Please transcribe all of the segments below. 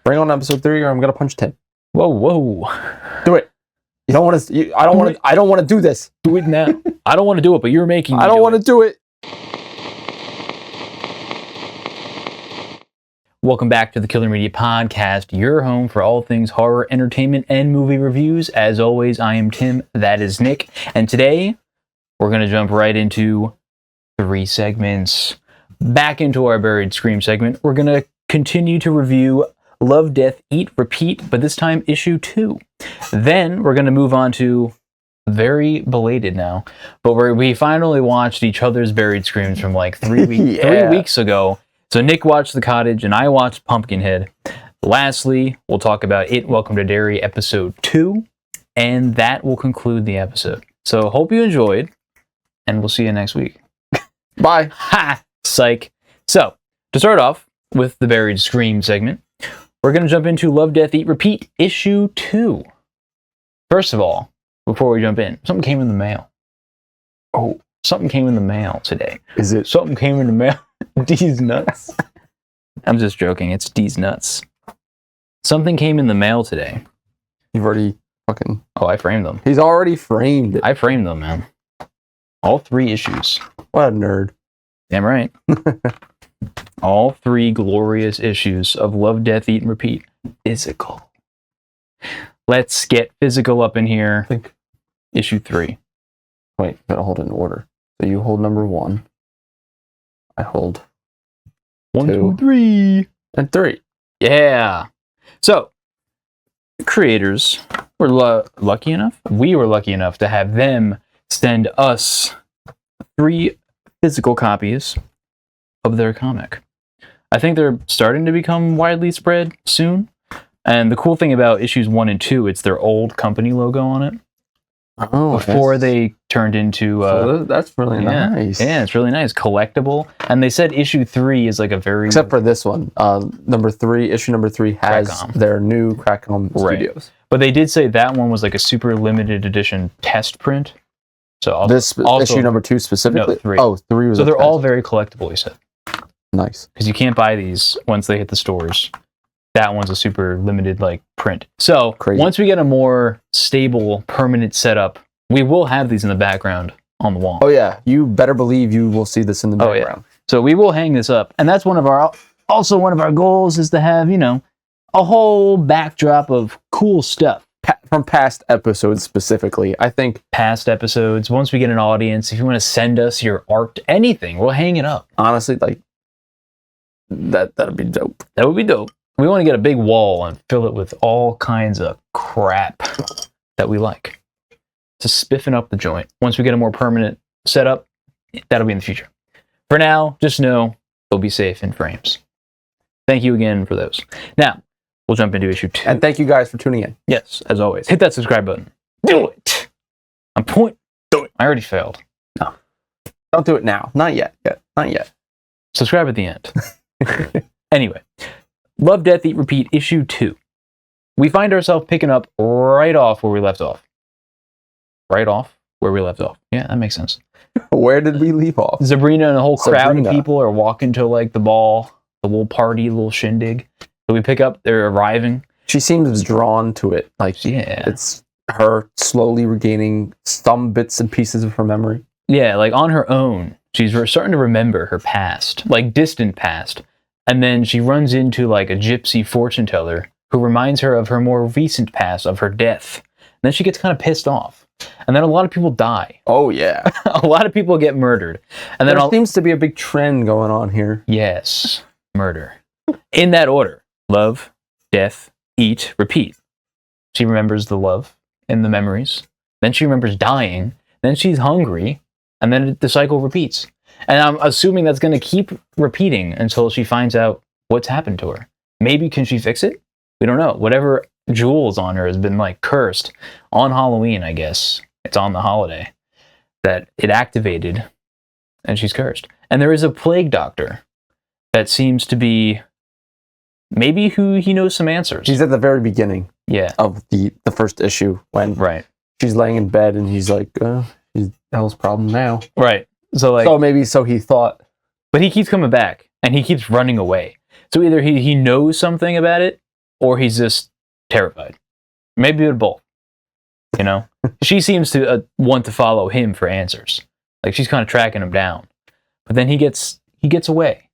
Bring on episode 3, or I'm gonna punch Tim. Whoa. Do it. You don't want to. I don't want to do this. Do it now. I don't want to do it, but you're making me. I don't want to do it. Welcome back to the Killer Media Podcast, your home for all things horror, entertainment, and movie reviews. As always, I am Tim. That is Nick. And today, we're going to jump right into 3 segments. Back into our Buried Scream segment. We're going to continue to review Love, Death, Eat, Repeat, but this time issue 2. Then, we're going to move on to, very belated now, but we finally watched each other's Buried Screams from like 3 weeks, 3 weeks ago. So Nick watched The Cottage, and I watched Pumpkinhead. Lastly, we'll talk about It, Welcome to Derry, episode 2, and that will conclude the episode. So hope you enjoyed, and we'll see you next week. Bye. Ha! Psych. So, to start off with the Buried Scream segment, we're going to jump into Love, Death, Eat, Repeat, issue 2. First of all, before we jump in, something came in the mail. Oh, something came in the mail today. Is it? Something came in the mail. D's nuts. I'm just joking. It's D's nuts. Something came in the mail today. You've already fucking... Oh, I framed them. He's already framed it. I framed them, man. All 3 issues. What a nerd. Damn right. All 3 glorious issues of Love, Death, Eat, and Repeat. Physical. Let's get physical up in here. I think... Issue 3. Wait, gotta hold it in order. So you hold number 1. I hold 1, 2, 2, 3. and 3. Yeah. So, creators were lucky enough. We were lucky enough to have them send us 3 physical copies of their comic. I think they're starting to become widely spread soon. And the cool thing about issues 1 and 2, it's their old company logo on it. Oh, before they turned into so that's really nice. Yeah, it's really nice. Collectible. And they said issue 3 is like a very... Except for this one. Issue number 3 has Krakom. their new Krakom Studios. But they did say that one was like a super limited edition test print. So also, issue number 2 specifically? No, 3. Oh, 3 was so they're all very collectible, he said. Nice. Because you can't buy these once they hit the stores. That one's a super limited like print. So once we get a more stable, permanent setup, we will have these in the background on the wall. Oh yeah, you better believe you will see this in the background. Yeah. So we will hang this up, and that's one of our goals is to have a whole backdrop of cool stuff from past episodes specifically. I think past episodes. Once we get an audience, if you want to send us your art, anything, we'll hang it up. Honestly, like that'd be dope. That would be dope. We want to get a big wall and fill it with all kinds of crap that we like. Just spiffing up the joint. Once we get a more permanent setup, that'll be in the future. For now, just know they'll be safe in frames. Thank you again for those. Now, we'll jump into issue 2. And thank you guys for tuning in. Yes, as always. Hit that subscribe button. Do it! Do it. I already failed. No. Don't do it now. Not yet. Not yet. Subscribe at the end. Anyway. Love, Death, Eat, Repeat, issue 2. We find ourselves picking up right off where we left off. Right off where we left off. Yeah, that makes sense. Where did we leave off? Sabrina and a whole crowd of people are walking to like the ball, the little party, the little shindig. So we pick up, they're arriving. She seems drawn to it. Like, yeah, it's her slowly regaining some bits and pieces of her memory. Yeah, like on her own, she's starting to remember her past, like distant past. And then she runs into like a gypsy fortune teller who reminds her of her more recent past, of her death. And then she gets kind of pissed off. And then a lot of people die. Oh, yeah. A lot of people get murdered. And then there seems to be a big trend going on here. Yes. Murder. In that order. Love, death, eat, repeat. She remembers the love and the memories. Then she remembers dying. Then she's hungry. And then the cycle repeats. And I'm assuming that's going to keep repeating until she finds out what's happened to her. Maybe can she fix it? We don't know. Whatever jewels on her has been like cursed on Halloween, I guess. It's on the holiday that it activated and she's cursed. And there is a plague doctor that seems to be maybe who he knows some answers. He's at the very beginning of the first issue when she's laying in bed and he's like, he's hell's problem now. Right. So so he thought. But he keeps coming back and he keeps running away. So either he knows something about it or he's just terrified. Maybe they're both. You know, she seems to want to follow him for answers. Like she's kind of tracking him down, but then he gets away,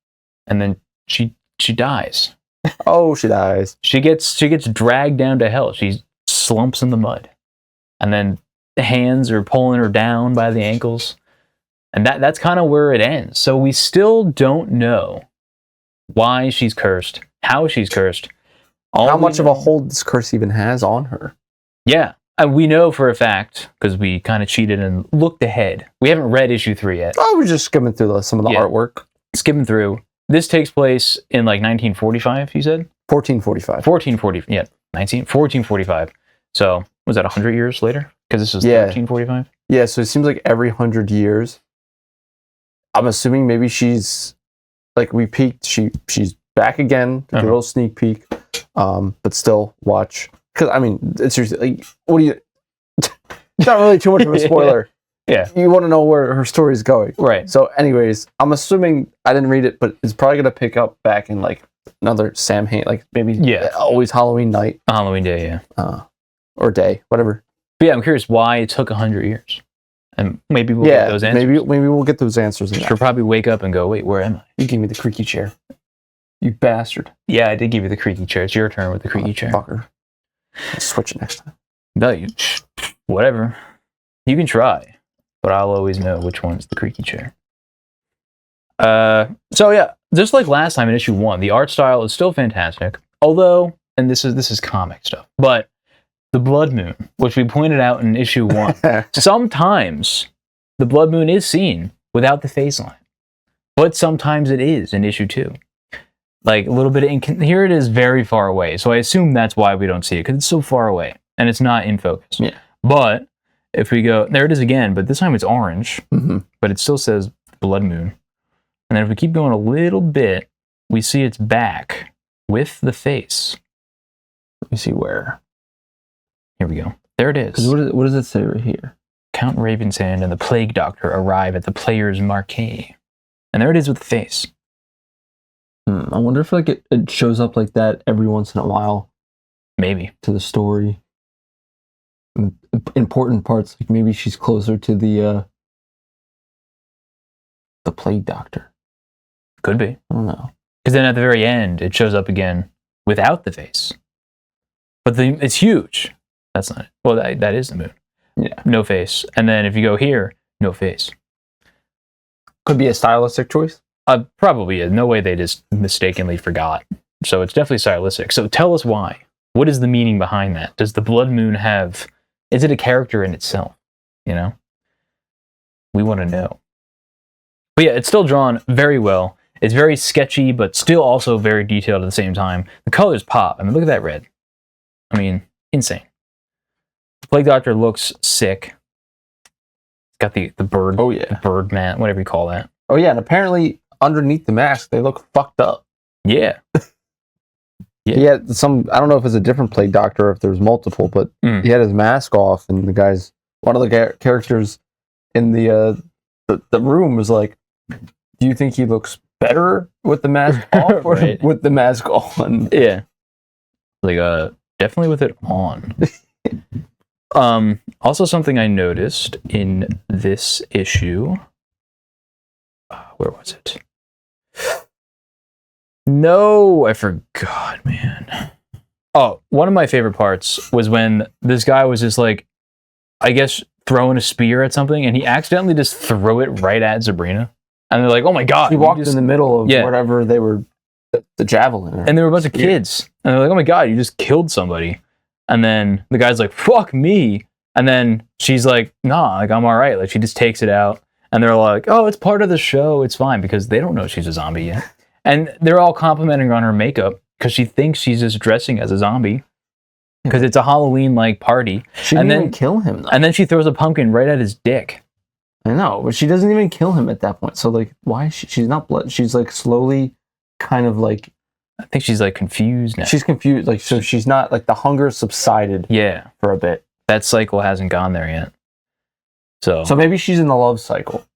and then she dies. Oh, she dies. She gets dragged down to hell. She slumps in the mud, and then the hands are pulling her down by the ankles, and that's kind of where it ends. So we still don't know why she's cursed, how she's cursed, how much of a hold this curse even has on her. Yeah. And we know for a fact, because we kind of cheated and looked ahead. We haven't read issue 3 yet. Oh, we're just skimming through some of the artwork. Skimming through. This takes place in like 1945, you said? 1445. 1440, yeah. 1445. So, was that 100 years later? Because this was 1345? Yeah, so it seems like every 100 years. I'm assuming maybe she's, like we peeked, she's back again. A little sneak peek. But still, watch. Because, I mean, it's seriously, like, what do you... It's not really too much of a spoiler. Yeah. You want to know where her story is going. Right. So, anyways, I'm assuming, I didn't read it, but it's probably going to pick up back in, like, another Sam Hain, like, maybe always Halloween night. Halloween day, yeah. Or day, whatever. But yeah, I'm curious why it took 100 years. And maybe we'll get those answers. Maybe we'll get those answers. She'll probably wake up and go, wait, where am I? You gave me the creaky chair. You bastard. Yeah, I did give you the creaky chair. It's your turn with the creaky chair. Fucker. I'll switch it next time. No, whatever. You can try, but I'll always know which one's the creaky chair. So yeah, just like last time in issue 1, the art style is still fantastic. Although, and this is comic stuff, but the blood moon, which we pointed out in issue 1, sometimes the blood moon is seen without the phase line, but sometimes it is in issue 2. Like a little bit of here it is very far away. So I assume that's why we don't see it, because it's so far away and it's not in focus. Yeah. But if we go, there it is again, but this time it's orange, but it still says blood moon. And then if we keep going a little bit, we see its back with the face. Let me see where. Here we go. There it is. What does it say right here? Count Ravensand and the Plague Doctor arrive at the player's marquee. And there it is with the face. I wonder if like it shows up like that every once in a while. Maybe. To the story. Important parts, like maybe she's closer to the Plague Doctor. Could be. I don't know. Because then at the very end, it shows up again without the face. But it's huge. That's not it. Well, that is the moon. Yeah. No face. And then if you go here, no face. Could be a stylistic choice. Probably is. No way they just mistakenly forgot. So it's definitely stylistic. So tell us why. What is the meaning behind that? Does the blood moon have... Is it a character in itself? You know? We want to know. But yeah, it's still drawn very well. It's very sketchy, but still also very detailed at the same time. The colors pop. I mean, look at that red. I mean, insane. The Plague Doctor looks sick. It's got the bird... Oh, yeah. The bird man, whatever you call that. Oh, yeah, and apparently... underneath the mask, they look fucked up. Yeah. Yeah, I don't know if it's a different Plague Doctor or if there's multiple, but he had his mask off, and one of the characters in the room was like, do you think he looks better with the mask off or with the mask on? Yeah. Like, definitely with it on. Also something I noticed in this issue, where was it? No, I forgot, man. Oh, one of my favorite parts was when this guy was just like, I guess, throwing a spear at something, and he accidentally just threw it right at Sabrina. And they're like, oh my god. He walked in the middle of whatever they were, the javelin. And there were a bunch of kids. And they're like, oh my god, you just killed somebody. And then the guy's like, fuck me. And then she's like, nah, like, I'm all right. Like, she just takes it out. And they're like, oh, it's part of the show. It's fine, because they don't know she's a zombie yet. And they're all complimenting her on her makeup because she thinks she's just dressing as a zombie because it's a Halloween-like party. She didn't even kill him, though. And then she throws a pumpkin right at his dick. I know, but she doesn't even kill him at that point. So, like, why is she's not blood? She's, like, slowly kind of, like... I think she's, like, confused now. She's confused. Like, so she's not... Like, the hunger subsided for a bit. That cycle hasn't gone there yet. So maybe she's in the love cycle.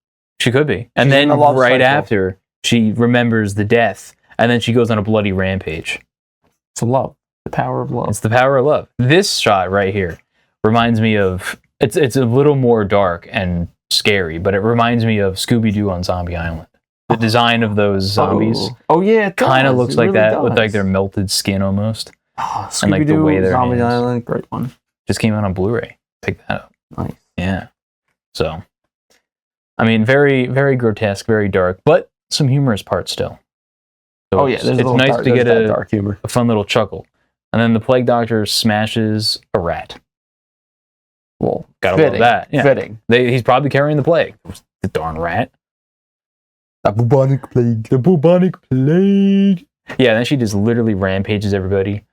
She could be. And then right after, she remembers the death, and then she goes on a bloody rampage. It's love. The power of love. It's the power of love. This shot right here reminds me of, it's a little more dark and scary, but it reminds me of Scooby-Doo on Zombie Island. The design of those zombies. Oh yeah, it kind of looks like really that, does. with like their melted skin almost. Oh, And like the way they're Zombie Island, great one. Just came out on Blu-ray. Pick that up. Nice. Yeah. So, I mean, very, very grotesque, very dark, but some humorous parts still. So It's nice to get dark humor. a fun little chuckle. And then the Plague Doctor smashes a rat. Well, Gotta love that. Yeah. Fitting. He's probably carrying the plague. The darn rat. The bubonic plague. The bubonic plague. Yeah, then she just literally rampages everybody.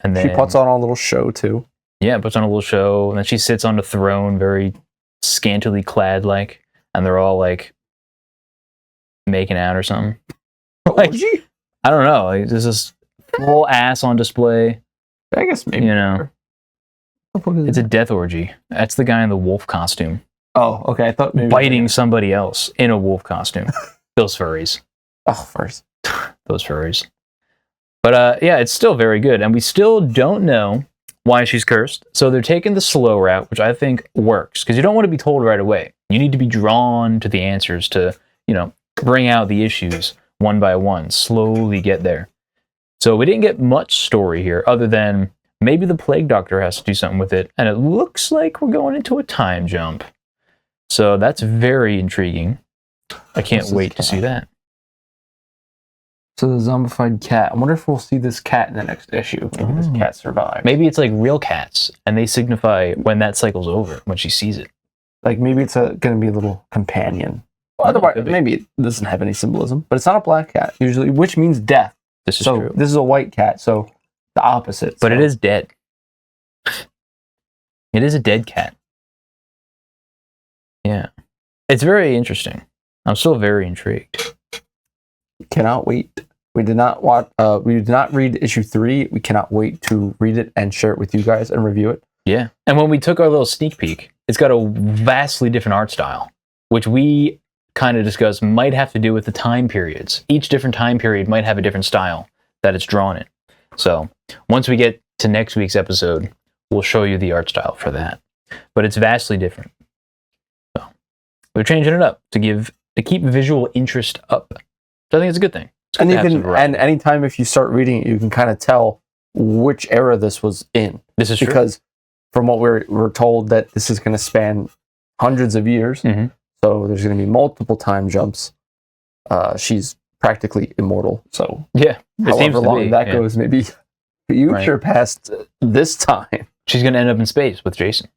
And then she puts on a little show too. Yeah, puts on a little show, and then she sits on the throne, very scantily clad like, and they're all like making out or something. Like, I don't know. Like, there's this full ass on display. I guess maybe. You know, it's a death orgy. That's the guy in the wolf costume. Oh, okay. I thought maybe biting somebody else in a wolf costume. Those furries. Oh, first. Those furries. But yeah, it's still very good, and we still don't know why she's cursed. So they're taking the slow route, which I think works, because you don't want to be told right away. You need to be drawn to the answers to, you know, bring out the issues one by one, slowly get there. So we didn't get much story here, other than maybe the Plague Doctor has to do something with it, and it looks like we're going into a time jump. So that's very intriguing. I can't wait to see that. So the zombified cat. I wonder if we'll see this cat in the next issue. Maybe this cat survives. Maybe it's like real cats, and they signify when that cycle's over, when she sees it. Like maybe it's going to be a little companion. Well, otherwise, maybe it doesn't have any symbolism. But it's not a black cat usually, which means death. This is true. This is a white cat, so the opposite. But it is dead. It is a dead cat. Yeah, it's very interesting. I'm still very intrigued. Cannot wait. We did not watch. We did not read issue 3. We cannot wait to read it and share it with you guys and review it. Yeah, and when we took our little sneak peek, it's got a vastly different art style, which we kind of discussed might have to do with the time periods. Each different time period might have a different style that it's drawn in. So once we get to next week's episode, we'll show you the art style for that. But it's vastly different. So we're changing it up to keep visual interest up. So I think it's a good thing. And anytime if you start reading it, you can kind of tell which era this was in. This is because from what we're told that this is going to span hundreds of years. Mm-hmm. So there's going to be multiple time jumps. She's practically immortal. So yeah, however long that goes, maybe future past this time. She's going to end up in space with Jason.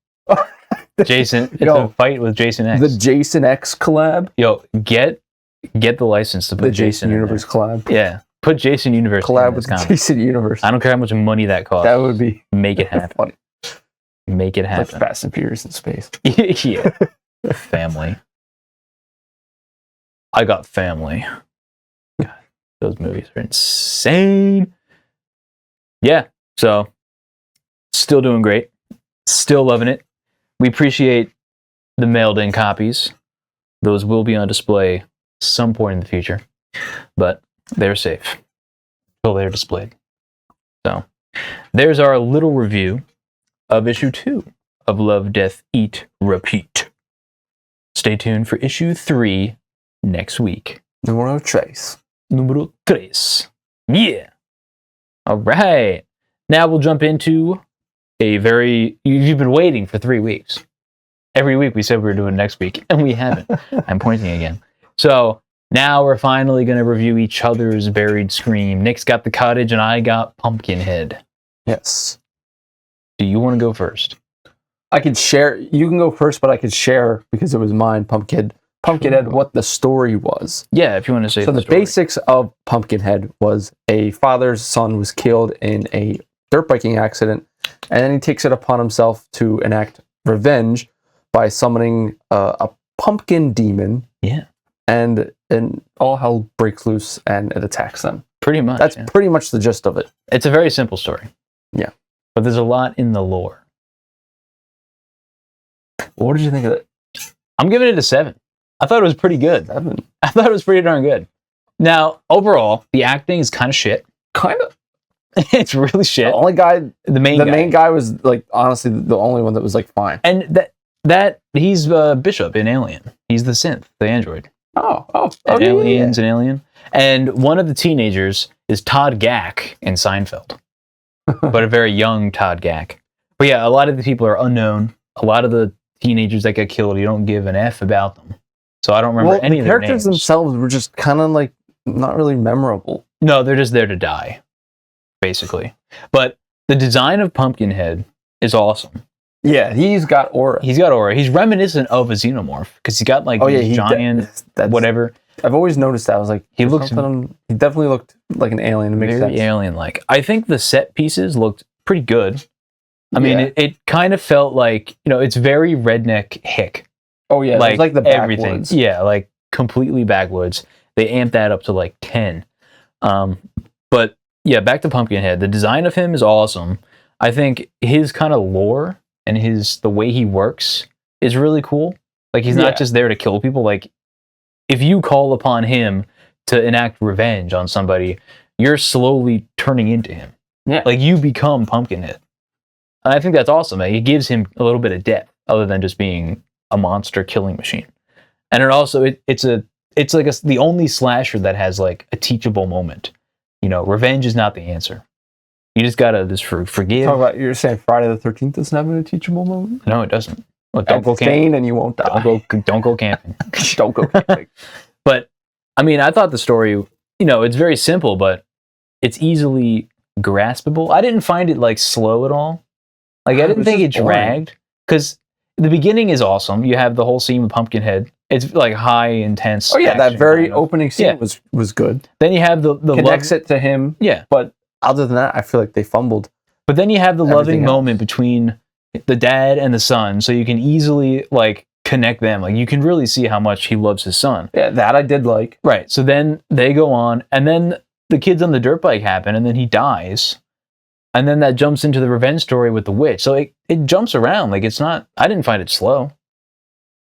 Jason, it's a fight with Jason X. The Jason X collab. Yo, get the license to put the Jason Universe collab. Yeah, put Jason Universe collab with Jason Universe. I don't care how much money that costs. That would be make it happen. Funny. Make it happen. Like Fast and Furious in space. Yeah, family. I got family. God, those movies are insane. Yeah, so still doing great. Still loving it. We appreciate the mailed in copies. Those will be on display some point in the future, but they're safe till they're displayed. So there's our little review of issue 2 of Love, Death, Eat, Repeat. Stay tuned for issue 3 next week. Numero 3. Numero 3. Yeah. All right. Now we'll jump into you've been waiting for 3 weeks. Every week we said we were doing next week, and we haven't. I'm pointing again. So now we're finally going to review each other's Buried Scream. Nick's got The Cottage, and I got Pumpkinhead. Yes. Do you want to go first? I could share. You can go first, but I could share, because it was mine, Pumpkinhead, what the story was. Yeah, if you want to say so the basics of Pumpkinhead was a father's son was killed in a dirt biking accident, and then he takes it upon himself to enact revenge by summoning a pumpkin demon. Yeah. And all hell breaks loose and it attacks them. Pretty much. That's pretty much the gist of it. It's a very simple story. Yeah. But there's a lot in the lore. What did you think of it? I'm giving it a 7. I thought it was pretty good. 7. I thought it was pretty darn good. Now, overall, the acting is kind of shit. Kind of. It's really shit. The only guy, the main guy was like honestly the only one that was like fine. And that he's Bishop in Alien. He's the synth, the android. And Aliens and Alien. And one of the teenagers is Todd Gack in Seinfeld, but a very young Todd Gack. But yeah, a lot of the people are unknown. A lot of the teenagers that got killed, you don't give an F about them. So I don't remember any of their names. The characters themselves were just kind of like not really memorable. No, they're just there to die, basically. But the design of Pumpkinhead is awesome. Yeah, he's got aura. He's reminiscent of a xenomorph because he's got like giant whatever. I've always noticed that. I was like, he definitely looked like an alien. It makes very sense. Alien-like. I think the set pieces looked pretty good. I mean, it kind of felt like, it's very redneck hick. Oh yeah, like the backwoods. Everything. Yeah, like completely backwoods. They amped that up to like 10. But yeah, back to Pumpkinhead. The design of him is awesome. I think his kind of lore and the way he works is really cool. Like he's not just there to kill people. Like if you call upon him to enact revenge on somebody, you're slowly turning into him. Yeah. Like you become Pumpkinhead. And I think that's awesome. It gives him a little bit of depth other than just being a monster killing machine. And it also it's like the only slasher that has like a teachable moment. Revenge is not the answer. You just gotta forgive. You're saying Friday the 13th doesn't have a teachable moment? No, it doesn't. Well, don't go camping, and you won't die. Don't go camping. Don't go camping. But I mean, I thought the story, it's very simple, but it's easily graspable. I didn't find it like slow at all. Like I didn't think it dragged because the beginning is awesome. You have the whole scene with Pumpkinhead. It's like high intense. Oh yeah, that very opening scene was good. Then you have the connects it to him. Yeah, but other than that, I feel like they fumbled. But then you have the loving moment between the dad and the son, so you can easily like connect them. Like you can really see how much he loves his son. Yeah, that I did like. Right. So then they go on, and then the kids on the dirt bike happen, and then he dies. And then that jumps into the revenge story with the witch. So it jumps around. Like it's not, I didn't find it slow.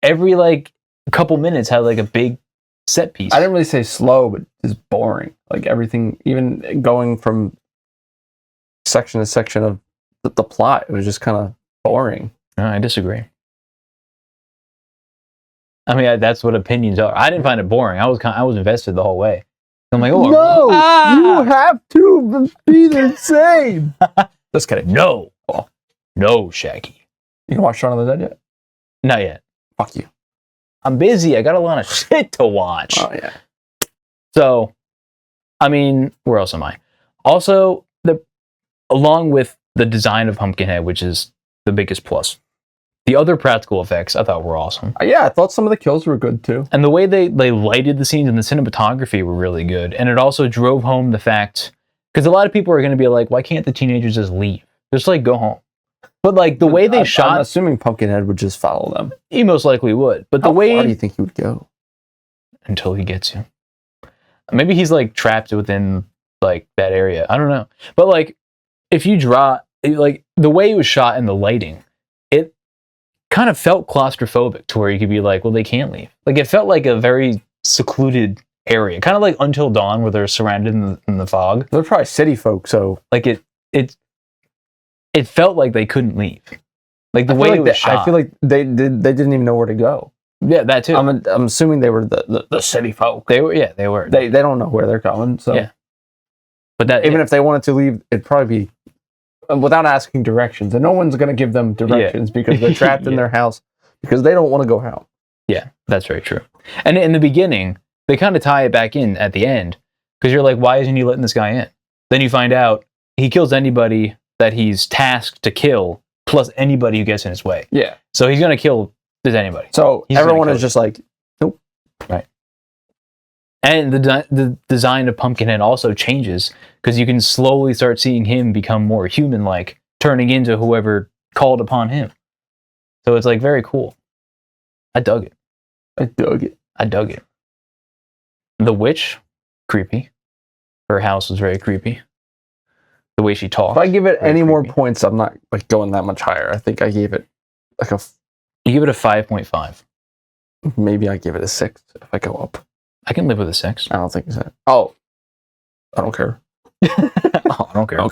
Every like couple minutes had like a big set piece. I didn't really say slow, but it's boring. Like everything, even going from section to section of the plot, it was just kind of boring. No, I disagree. I mean, that's what opinions are. I didn't find it boring. I was invested the whole way. I'm like, oh no, you have to be the same. Just kidding. No, no, Shaggy. You can watch Shaun of the Dead yet? Not yet. Fuck you. I'm busy. I got a lot of shit to watch. Oh yeah. So, I mean, where else am I? Also, along with the design of Pumpkinhead, which is the biggest plus, the other practical effects I thought were awesome. Yeah, I thought some of the kills were good too. And the way they lighted the scenes and the cinematography were really good. And it also drove home the fact, because a lot of people are going to be like, why can't the teenagers just leave? Just like go home. But like the way they shot... I'm assuming Pumpkinhead would just follow them. He most likely would. But How far do you think he would go? Until he gets you. Maybe he's like trapped within like that area. I don't know. But like if you draw... Like the way it was shot and the lighting, it kind of felt claustrophobic to where you could be like, well, they can't leave. Like it felt like a very secluded area, kind of like Until Dawn, where they're surrounded in the fog. They're probably city folk, so like it felt like they couldn't leave. Like the way it was shot. I feel like they didn't even know where to go. Yeah, that too. I'm assuming they were the city folk. They were. Yeah, they were. They don't know where they're going. So yeah. But that even if they wanted to leave, it'd probably be without asking directions, and no one's going to give them directions because they're trapped in their house because they don't want to go out. Yeah, that's very true. And in the beginning, they kind of tie it back in at the end because you're like, why isn't he letting this guy in? Then you find out he kills anybody that he's tasked to kill, plus anybody who gets in his way. Yeah. So he's going to kill just anybody. So everyone is just like, nope. Right. And the design of Pumpkinhead also changes because you can slowly start seeing him become more human-like, turning into whoever called upon him. So it's like very cool. I dug it. I dug it. The witch, creepy. Her house was very creepy. The way she talked. If I give it any more points, I'm not like going that much higher. I think I gave it like You give it a 5.5. Maybe I give it a 6 if I go up. I can live with a 6. I don't think so. Oh, I don't care. Oh, I don't care. I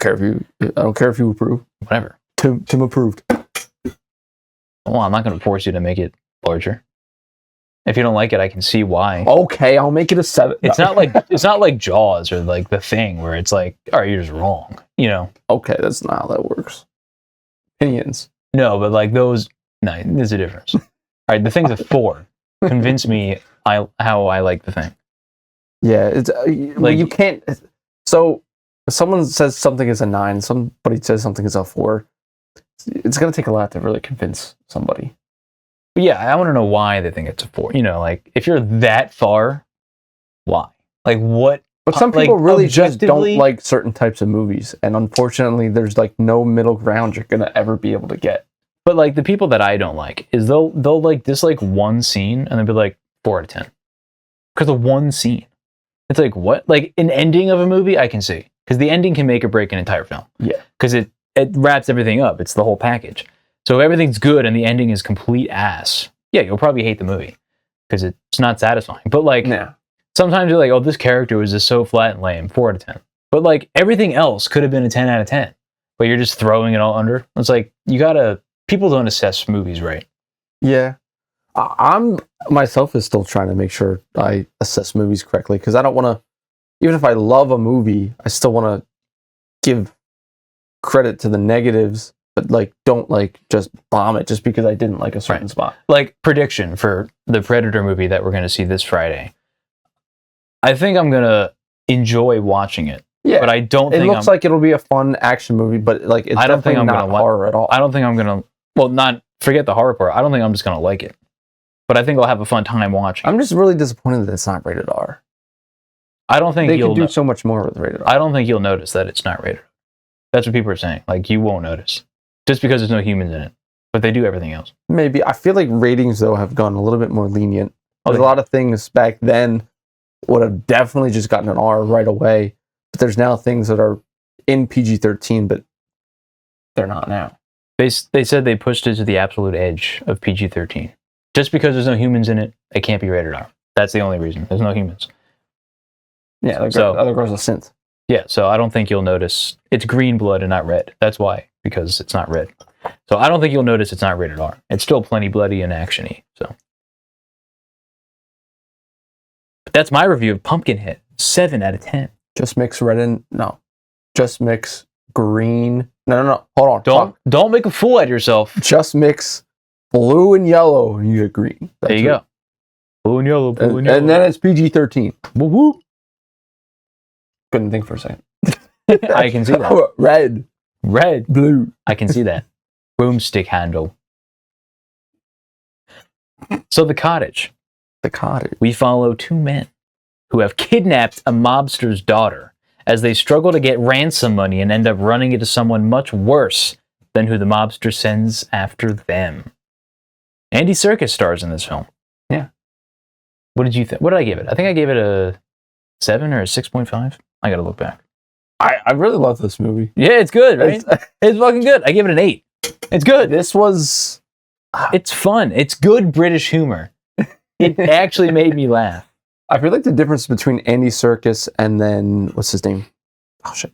don't care if you approve. Whatever. Tim approved. Well, I'm not going to force you to make it larger. If you don't like it, I can see why. Okay, I'll make it a 7. It's not like Jaws or like The Thing where it's like, all right, you're just wrong. You know? Okay, that's not how that works. Opinions. No, but like those. No, there's a difference. All right, The Thing's a 4. Convince me how I like The Thing. Yeah, it's like you can't. So if someone says something is a 9, somebody says something is a 4. It's gonna take a lot to really convince somebody. But yeah, I want to know why they think it's a 4. You know, like if you're that far, why? Like what? But some people really just don't like certain types of movies, and unfortunately, there's like no middle ground you're gonna ever be able to get. But like the people that I don't like is they'll like dislike one scene and they'll be like 4 out of 10 because of one scene. It's like what? Like an ending of a movie, I can see because the ending can make or break an entire film. Yeah, because it wraps everything up. It's the whole package. So if everything's good and the ending is complete ass, yeah, you'll probably hate the movie because it's not satisfying. But like, sometimes you're like, oh, this character was just so flat and lame, 4 out of 10. But like everything else could have been a 10 out of 10. But you're just throwing it all under. It's like people don't assess movies right. Yeah, I'm myself is still trying to make sure I assess movies correctly because I don't want to. Even if I love a movie, I still want to give credit to the negatives. But like, don't like just bomb it just because I didn't like a certain spot. Like prediction for the Predator movie that we're going to see this Friday. I think I'm going to enjoy watching it. Yeah, but I don't. It looks like it'll be a fun action movie, but like it's definitely not horror at all. I don't think I'm going to. Well, not forget the horror part. I don't think I'm just going to like it. But I think I'll have a fun time watching. I'm just really disappointed that it's not rated R. I don't think they can do so much more with rated R. I don't think you'll notice that it's not rated R. That's what people are saying. Like you won't notice. Just because there's no humans in it. But they do everything else. Maybe. I feel like ratings, though, have gone a little bit more lenient. There's a lot of things back then would have definitely just gotten an R right away. But there's now things that are in PG-13, but they're not now. They said they pushed it to the absolute edge of PG-13. Just because there's no humans in it, it can't be rated R. That's the only reason. There's no humans. Yeah, other girls are synth. Yeah, so I don't think you'll notice. It's green blood and not red. That's why, because it's not red. So I don't think you'll notice it's not rated R. It's still plenty bloody and action-y. So, but that's my review of Pumpkinhead. 7 out of 10. Just mix red and just mix green. No. Hold on. Don't make a fool out of yourself. Just mix blue and yellow, and you get green. There you go. Blue and yellow. And then it's PG-13. Woo woo. Couldn't think for a second. I can see that. Red, blue. I can see that. Broomstick handle. So the cottage. We follow 2 men who have kidnapped a mobster's daughter as they struggle to get ransom money and end up running into someone much worse than who the mobster sends after them. Andy Serkis stars in this film. Yeah. What did you think? What did I give it? I think I gave it a 7 or a 6.5. I gotta look back. I really love this movie. Yeah, it's good, right? It's fucking good. I give it an 8. It's good. This was... It's fun. It's good British humor. It actually made me laugh. I feel like the difference between Andy Serkis and then... What's his name? Oh, shit.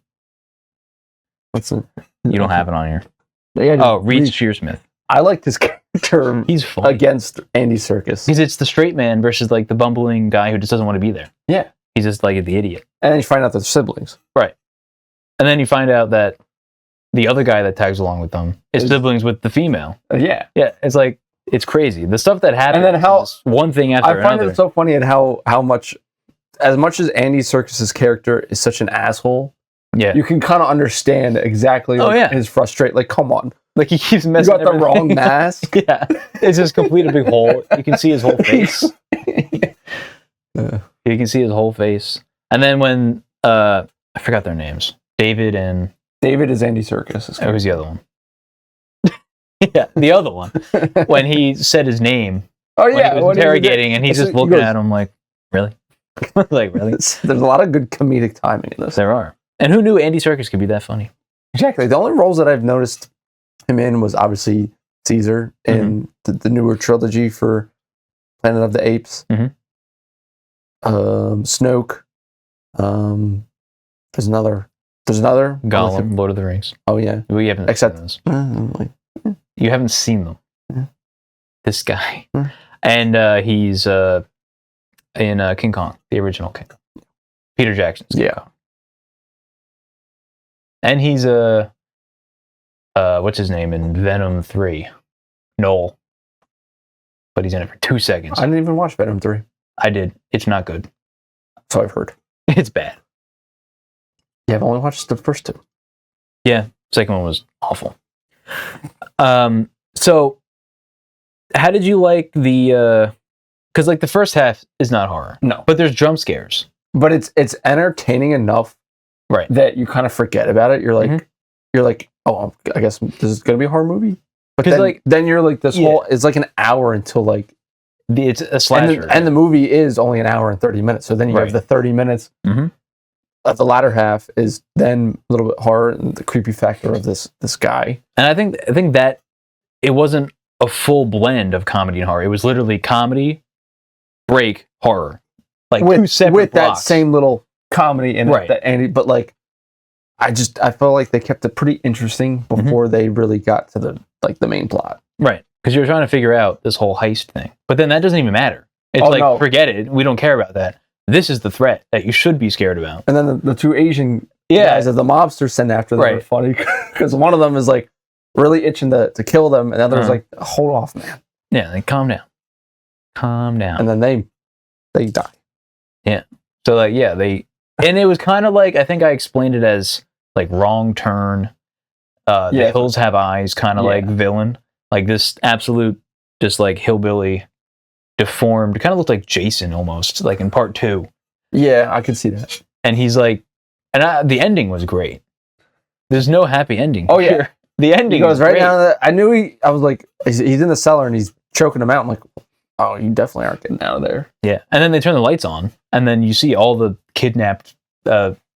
You don't have it on here. Yeah, Reese Shearsmith. I liked his character. He's fun. Against Andy Serkis. Because it's the straight man versus like the bumbling guy who just doesn't want to be there. Yeah. He's just like the idiot. And then you find out they're siblings. Right. And then you find out that the other guy that tags along with them is siblings with the female. Yeah. Yeah. It's like, it's crazy. The stuff that happens. And then how one thing after another. I find it so funny at how much, as much as Andy Serkis's character is such an asshole, yeah, you can kind of understand exactly his frustration. Like, come on. Like he keeps messing up. You got the wrong mask. Yeah. It's just complete a big hole. You can see his whole face. You can see his whole face. And then when I forgot their names. David is Andy Serkis. Who's the other one? Yeah, the other one. When he said his name. Oh yeah, when he was interrogating, and he's just looking at him like, really? Like, really? There's a lot of good comedic timing in this. There are. And who knew Andy Serkis could be that funny? Exactly. The only roles that I've noticed him in was obviously Caesar in the newer trilogy for Planet of the Apes. Snoke. There's another There's another Gollum, Lord of the Rings. Oh yeah, We haven't except seen those. You haven't seen them. This guy, and he's in King Kong, the original King Kong, Peter Jackson's King Kong. And he's what's his name in Venom 3? Noel. But he's in it for 2 seconds. I didn't even watch Venom 3. I did. It's not good. So I've heard. It's bad. Yeah, I've only watched the first 2. Yeah, second one was awful. So how did you like the because like the first half is not horror. No. But there's jump scares. But it's entertaining enough that you kind of forget about it. You're like, oh, I guess this is gonna be a horror movie. But then you're like this whole it's like an hour until like it's a slasher. And the movie is only an hour and 30 minutes. So then you have the 30 minutes. The latter half is then a little bit horror and the creepy factor of this guy. And I think that it wasn't a full blend of comedy and horror. It was literally comedy, break, horror. Like with, 2 separate with blocks. that same little comedy in it. But like I felt like they kept it pretty interesting before they really got to the main plot. Right. Because you're trying to figure out this whole heist thing. But then that doesn't even matter. It's forget it. We don't care about that. This is the threat that you should be scared about. And then the 2 Asian guys that the mobsters send after them are funny. Because one of them is like really itching to kill them. And the other is like, hold off, man. Yeah, like calm down. Calm down. And then they die. Yeah. So like, and it was kind of like, I think I explained it as like Wrong Turn, The Hills Have Eyes kind of like villain. Like this absolute, just like hillbilly, deformed, kind of looked like Jason almost, like in part 2. Yeah, I could see that. And he's like, the ending was great. There's no happy ending. Oh yeah, the ending goes right down. I knew I was like, he's in the cellar and he's choking him out. I'm like, oh, you definitely aren't getting out of there. Yeah, and then they turn the lights on, and then you see all the kidnapped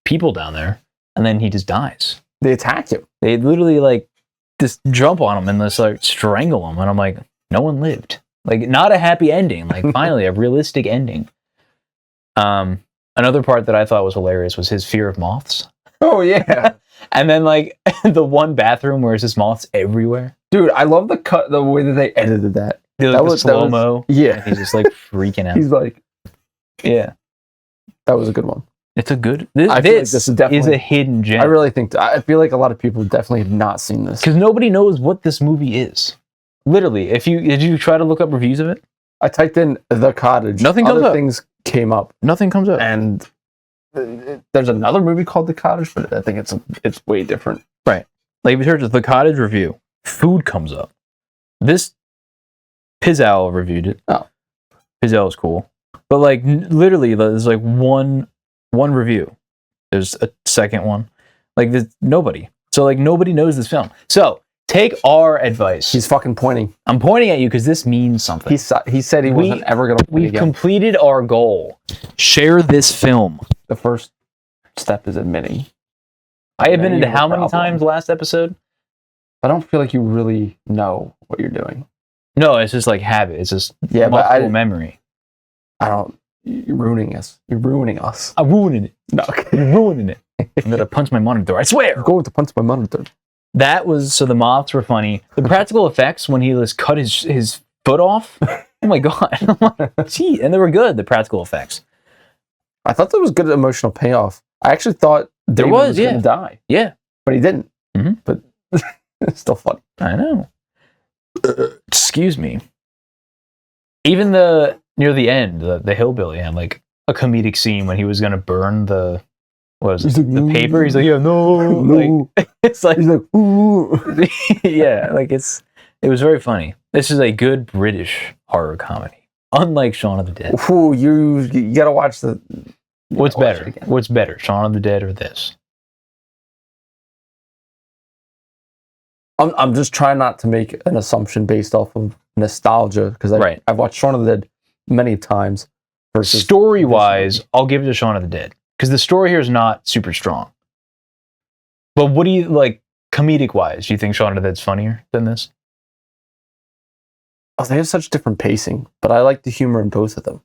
people down there, and then he just dies. They attack him. They literally like just jump on him and just like strangle him, and I'm like, no one lived. Like, not a happy ending. Like, finally, a realistic ending. Another part that I thought was hilarious was his fear of moths. Oh, yeah. And then, like, the one bathroom where it's just moths everywhere. Dude, I love the way that they edited that. That was slow-mo. Yeah. He's just, like, freaking out. He's like... Yeah. That was a good one. It's a good... This is definitely a hidden gem. I really think... I feel like a lot of people definitely have not seen this. Because nobody knows what this movie is. Literally, did you try to look up reviews of it? I typed in The Cottage. Nothing comes up. Other things came up. Nothing comes up. And there's another movie called The Cottage, but I think it's way different. Right. Like, if you search The Cottage review, food comes up. This Pizzelle reviewed it. Oh. Pizzelle is cool. But, like, literally, there's, like, one review. There's a second one. Like, there's nobody. So, like, nobody knows this film. So... take our advice. He's fucking pointing. I'm pointing at you because this means something. He said he wasn't ever going to play We've completed our goal. Share this film. The first step is admitting. I admitted how many times last episode? I don't feel like you really know what you're doing. No, it's just like habit. It's just muscle memory. I don't... You're ruining us. You're ruining us. I'm ruining it. No. You're ruining it. I'm going to punch my monitor. I swear. I'm going to punch my monitor. That was, so the moths were funny. The practical effects when he just cut his foot off. Oh my God. Gee, and they were good, the practical effects. I thought there was good emotional payoff. I actually thought David was going to die. Yeah. But he didn't. Mm-hmm. But it's still funny. I know. Excuse me. Even near the end, the hillbilly had like a comedic scene when he was going to burn the paper. He's like, yeah, no. Like, it's like, he's like, ooh. Yeah, like it was very funny. This is a good British horror comedy, unlike Shaun of the Dead. Ooh, you gotta watch the. What's better? What's better, Shaun of the Dead or this? I'm just trying not to make an assumption based off of nostalgia because I've watched Shaun of the Dead many times. Story-wise, I'll give it to Shaun of the Dead. Because the story here is not super strong. But what do you, like, comedic-wise, do you think Shaun of the Dead's funnier than this? Oh, they have such different pacing, but I like the humor in both of them.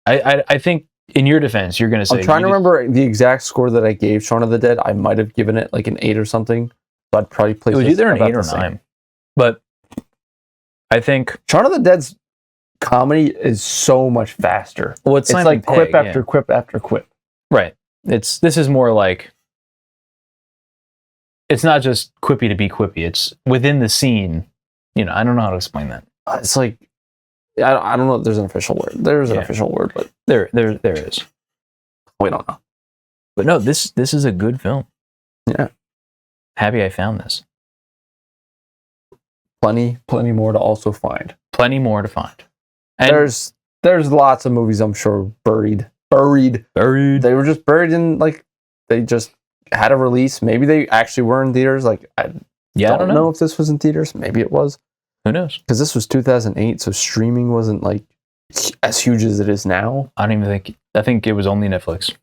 I think in your defense, you're going to say... I'm trying to remember the exact score that I gave Shaun of the Dead. I might have given it like an 8 or something. So I'd probably place it was either an 8 or 9. But I think... Shaun of the Dead's comedy is so much faster. Well, it's like quip after quip after quip. Right. This is more like... It's not just quippy to be quippy. It's within the scene. You know, I don't know how to explain that. It's like... I don't know if there's an official word. There's an official word, but... There is. We don't know. But no, this is a good film. Yeah. Happy I found this. Plenty more to also find. Plenty more to find. And there's lots of movies I'm sure buried. They were just buried in like they just had a release. Maybe they actually were in theaters. Like I don't know if this was in theaters. Maybe it was. Who knows? Because this was 2008, so streaming wasn't like as huge as it is now. I don't even think. I think it was only Netflix.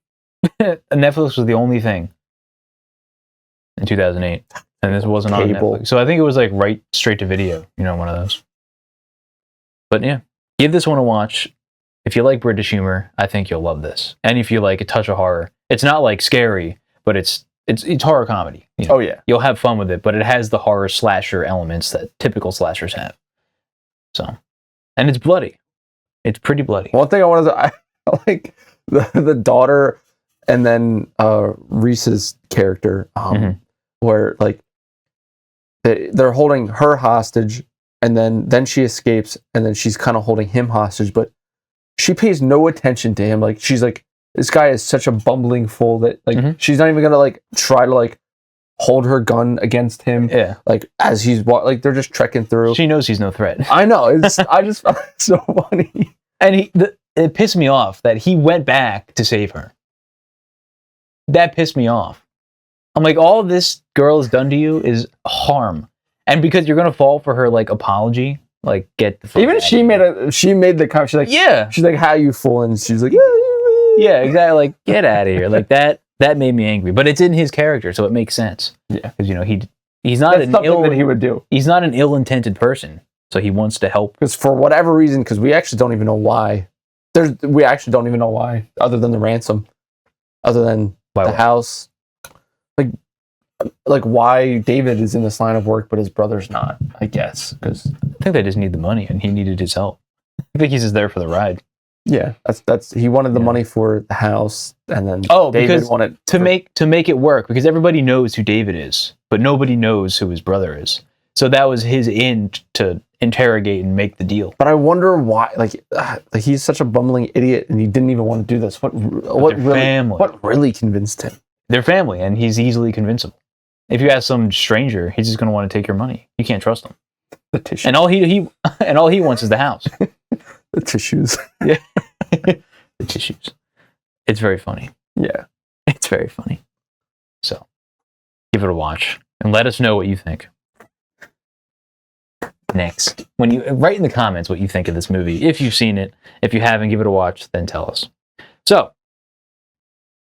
Netflix was the only thing in 2008, and this wasn't on Netflix. So I think it was like right straight to video. You know, one of those. But yeah, give this one a watch. If you like British humor, I think you'll love this. And if you like a touch of horror, it's not like scary, but it's horror comedy. You know? Oh yeah, you'll have fun with it, but it has the horror slasher elements that typical slashers have. So, and it's bloody. It's pretty bloody. One thing I wanted to, I like the daughter, and then Reese's character, where like they're holding her hostage, and then she escapes, and then she's kind of holding him hostage, but she pays no attention to him. Like she's like, this guy is such a bumbling fool that like she's not even gonna like try to like hold her gun against him. Yeah, like as he's like they're just trekking through. She knows he's no threat. I know. I just found it so funny. And it pissed me off that he went back to save her. That pissed me off. I'm like, all this girl has done to you is harm, and because you're gonna fall for her like apology, like get the fuck even out she made the comment. She's like, yeah, she's like, how you fool? And she's like, yeah, exactly. Like, get out of here. Like that made me angry, but it's in his character, so it makes sense. Yeah, because you know he's not That's something that he would do. He's not an ill-intended person, so he wants to help. Because for whatever reason, because we actually don't even know why. We actually don't even know why, other than the ransom, other than the house. Like why David is in this line of work, but his brother's not. I guess because I think they just need the money, and he needed his help. I think he's just there for the ride. Yeah, that's he wanted the money for the house, and then David wanted to make it work because everybody knows who David is, but nobody knows who his brother is. So that was his in to interrogate and make the deal. But I wonder why. Like he's such a bumbling idiot, and he didn't even want to do this. What really convinced him? Their family, and he's easily convincible. If you ask some stranger, he's just going to want to take your money. You can't trust him. The tissue, and all he wants is the house. The tissues. Yeah. The tissues. It's very funny. Yeah. It's very funny. So, give it a watch and let us know what you think. Next, when you write in the comments what you think of this movie, if you've seen it. If you haven't, give it a watch, then tell us. So,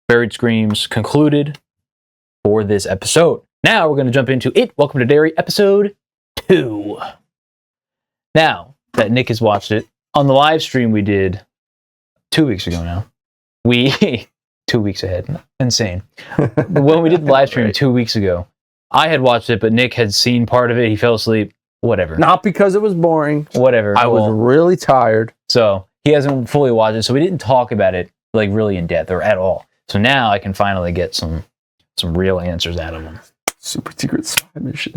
Buried Screams concluded for this episode. Now we're going to jump into it. Welcome to Derry, episode 2. Now that Nick has watched it, on the live stream we did 2 weeks ago now. 2 weeks ahead. Insane. When we did the live stream 2 weeks ago, I had watched it, but Nick had seen part of it. He fell asleep. Whatever. Not because it was boring. Whatever. I was really tired. So he hasn't fully watched it, so we didn't talk about it like really in depth or at all. So now I can finally get some real answers out of him. Super secret spy mission.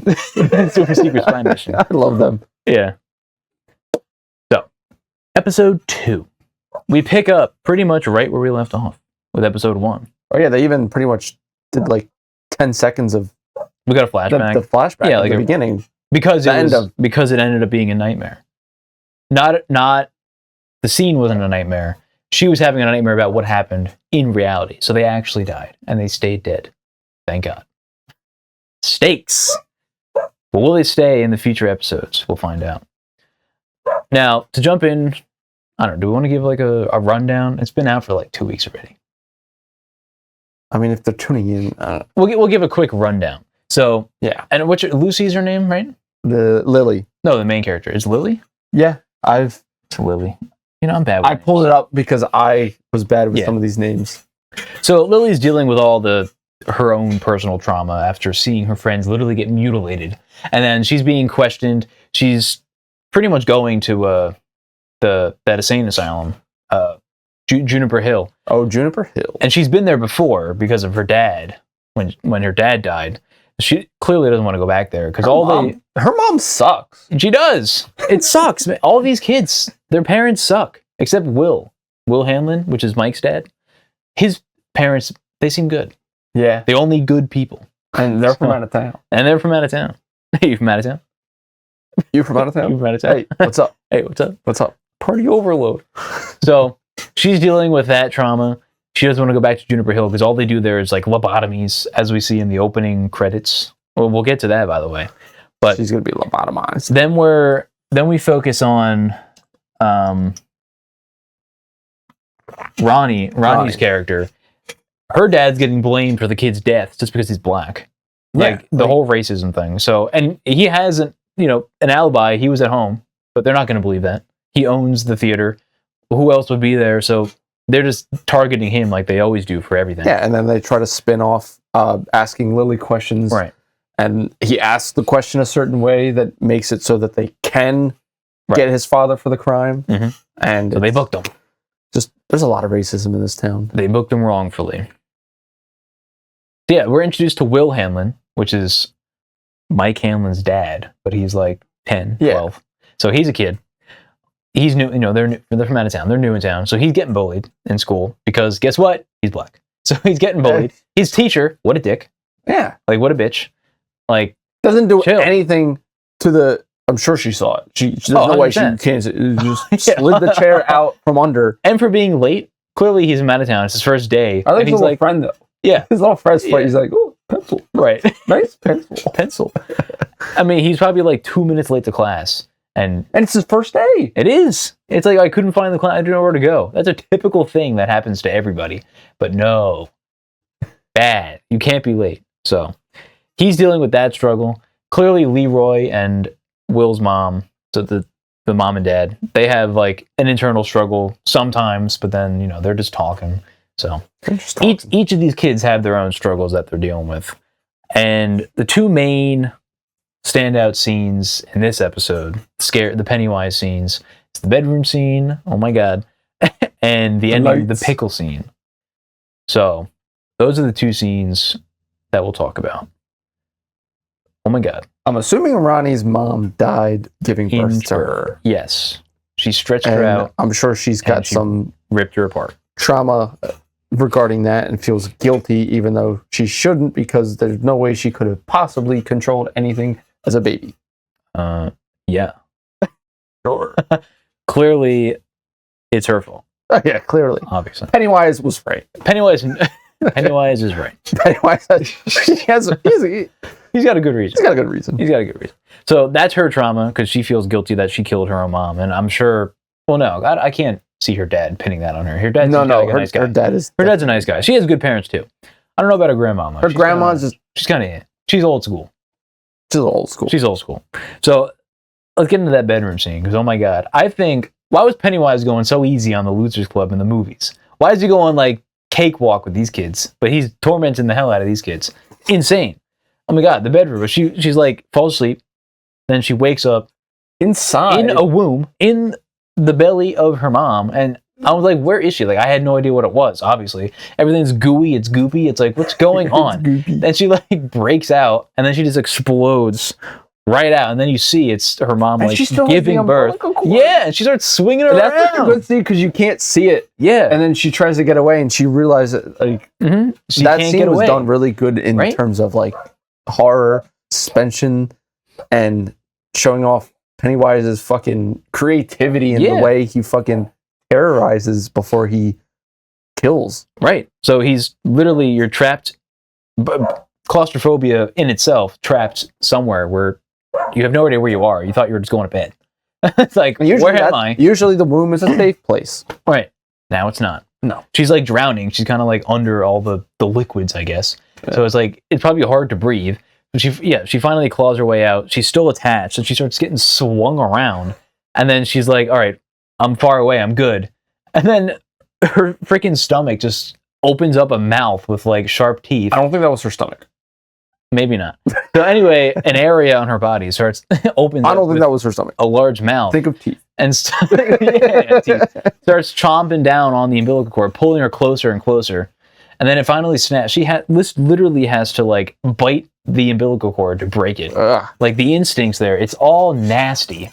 Super secret spy mission. I love them. Yeah. So, episode 2. We pick up pretty much right where we left off with episode 1. Oh yeah, they even pretty much did like 10 seconds of. We got a flashback. The flashback. Yeah, like the beginning. Because it ended up being a nightmare. Not the scene wasn't a nightmare. She was having a nightmare about what happened in reality. So they actually died and they stayed dead. Thank God. Stakes. But will they stay in the future episodes? We'll find out. Now, to jump in, I don't know, do we want to give like a rundown? It's been out for like 2 weeks already. I mean, if they're tuning in, we'll give a quick rundown. So yeah, and Lucy's her name, right? The Lily. No, the main character is Lily. Yeah, It's Lily. I'm bad with I pulled it up because I was bad with some of these names. So Lily's dealing with all her own personal trauma after seeing her friends literally get mutilated. And then she's being questioned. She's pretty much going to that insane asylum, Juniper Hill. Oh, Juniper Hill. And she's been there before because of her dad. When her dad died, she clearly doesn't want to go back there because her mom sucks. She does. It sucks, man. All these kids, their parents suck, except Will Hanlon, which is Mike's dad. His parents, they seem good. Yeah, the only good people, and they're from out of town. Hey, you from out of town? You from out of town? You from out of town? Hey, what's up? Hey, what's up? What's up? Party overload. So she's dealing with that trauma. She doesn't want to go back to Juniper Hill because all they do there is like lobotomies, as we see in the opening credits. Well, we'll get to that, by the way. But she's gonna be lobotomized. Then we focus on Ronnie's character. Her dad's getting blamed for the kid's death just because he's black. Like the whole racism thing. So, and he has an alibi. He was at home, but they're not going to believe that. He owns the theater. Who else would be there? So they're just targeting him like they always do for everything. Yeah, and then they try to spin off asking Lily questions. Right. And he asks the question a certain way that makes it so that they can get his father for the crime. Mm-hmm. And so they booked him. There's a lot of racism in this town. They booked him wrongfully. So yeah, we're introduced to Will Hanlon, which is Mike Hanlon's dad, but he's like 10, 12. So he's a kid. He's new, they're from out of town. They're new in town. So he's getting bullied in school because guess what? He's black. So he's getting bullied. His teacher, what a dick. Yeah. Like, what a bitch. Like, doesn't do anything to the... I'm sure she saw it. There's no way she can't. Just slid the chair out from under. And for being late, clearly he's from out of town. It's his first day. I think his little friend, though. Yeah. His little friend's fight. He's like, oh, pencil. Right. Nice pencil. Pencil. I mean, he's probably like 2 minutes late to class. And it's his first day. It is. It's like, I couldn't find the class. I didn't know where to go. That's a typical thing that happens to everybody. But no. Bad. You can't be late. So he's dealing with that struggle. Clearly, Leroy and Will's mom, so the mom and dad, they have like an internal struggle sometimes, but then, they're just talking. So each of these kids have their own struggles that they're dealing with. And the two main standout scenes in this episode, the Pennywise scenes, it's the bedroom scene, oh my god, and the ending, the pickle scene. So those are the two scenes that we'll talk about. Oh my god. I'm assuming Ronnie's mom died giving birth to her. Yes. She stretched her out. I'm sure she's got some ripped her apart. Trauma regarding that and feels guilty even though she shouldn't because there's no way she could have possibly controlled anything as a baby. Yeah. Sure. Clearly, it's her fault. Yeah, clearly. Obviously. Pennywise was right. Pennywise is right. Pennywise, he's got a good reason. He's got a good reason. So that's her trauma because she feels guilty that she killed her own mom. And I'm sure, well, no, I can't see her dad pinning that on her. Her dad's a nice guy. Her dad's a nice guy. She has good parents too. I don't know about her grandma much. Her grandma's she's kind of, she's old school. She's old school. So let's get into that bedroom scene because, oh my God, I think, why was Pennywise going so easy on the Losers Club in the movies? Why is he going like cakewalk with these kids? But he's tormenting the hell out of these kids. Insane. Oh my God, the bedroom. She's like, falls asleep. Then she wakes up inside in a womb in the belly of her mom. And I was like, where is she? Like, I had no idea what it was, obviously. Everything's gooey, it's goopy. It's like, what's going on? Then she like breaks out and then she just explodes right out. And then you see it's her mom like giving birth. Yeah, and she starts swinging around. That's like a good scene because you can't see it. Yeah. And then she tries to get away and she realizes like that scene was done really good in terms of like horror, suspension, and showing off Pennywise's fucking creativity in the way he fucking terrorizes before he kills. Right. So he's literally, you're trapped, claustrophobia in itself, trapped somewhere where you have no idea where you are. You thought you were just going to bed. It's like, where am I? Usually the womb is a safe place. Right. Now it's not. No. She's like drowning. She's kind of like under all the liquids, I guess. Yeah. So it's like, it's probably hard to breathe. But she finally claws her way out. She's still attached and she starts getting swung around. And then she's like, all right, I'm far away. I'm good. And then her freaking stomach just opens up a mouth with like sharp teeth. I don't think that was her stomach. Maybe not. So anyway, an area on her body starts opens. I don't think that was her stomach. A large mouth. Think of teeth. And teeth. Starts chomping down on the umbilical cord, pulling her closer and closer. And then it finally snaps. This literally has to like bite the umbilical cord to break it. Ugh. Like the instincts there. It's all nasty.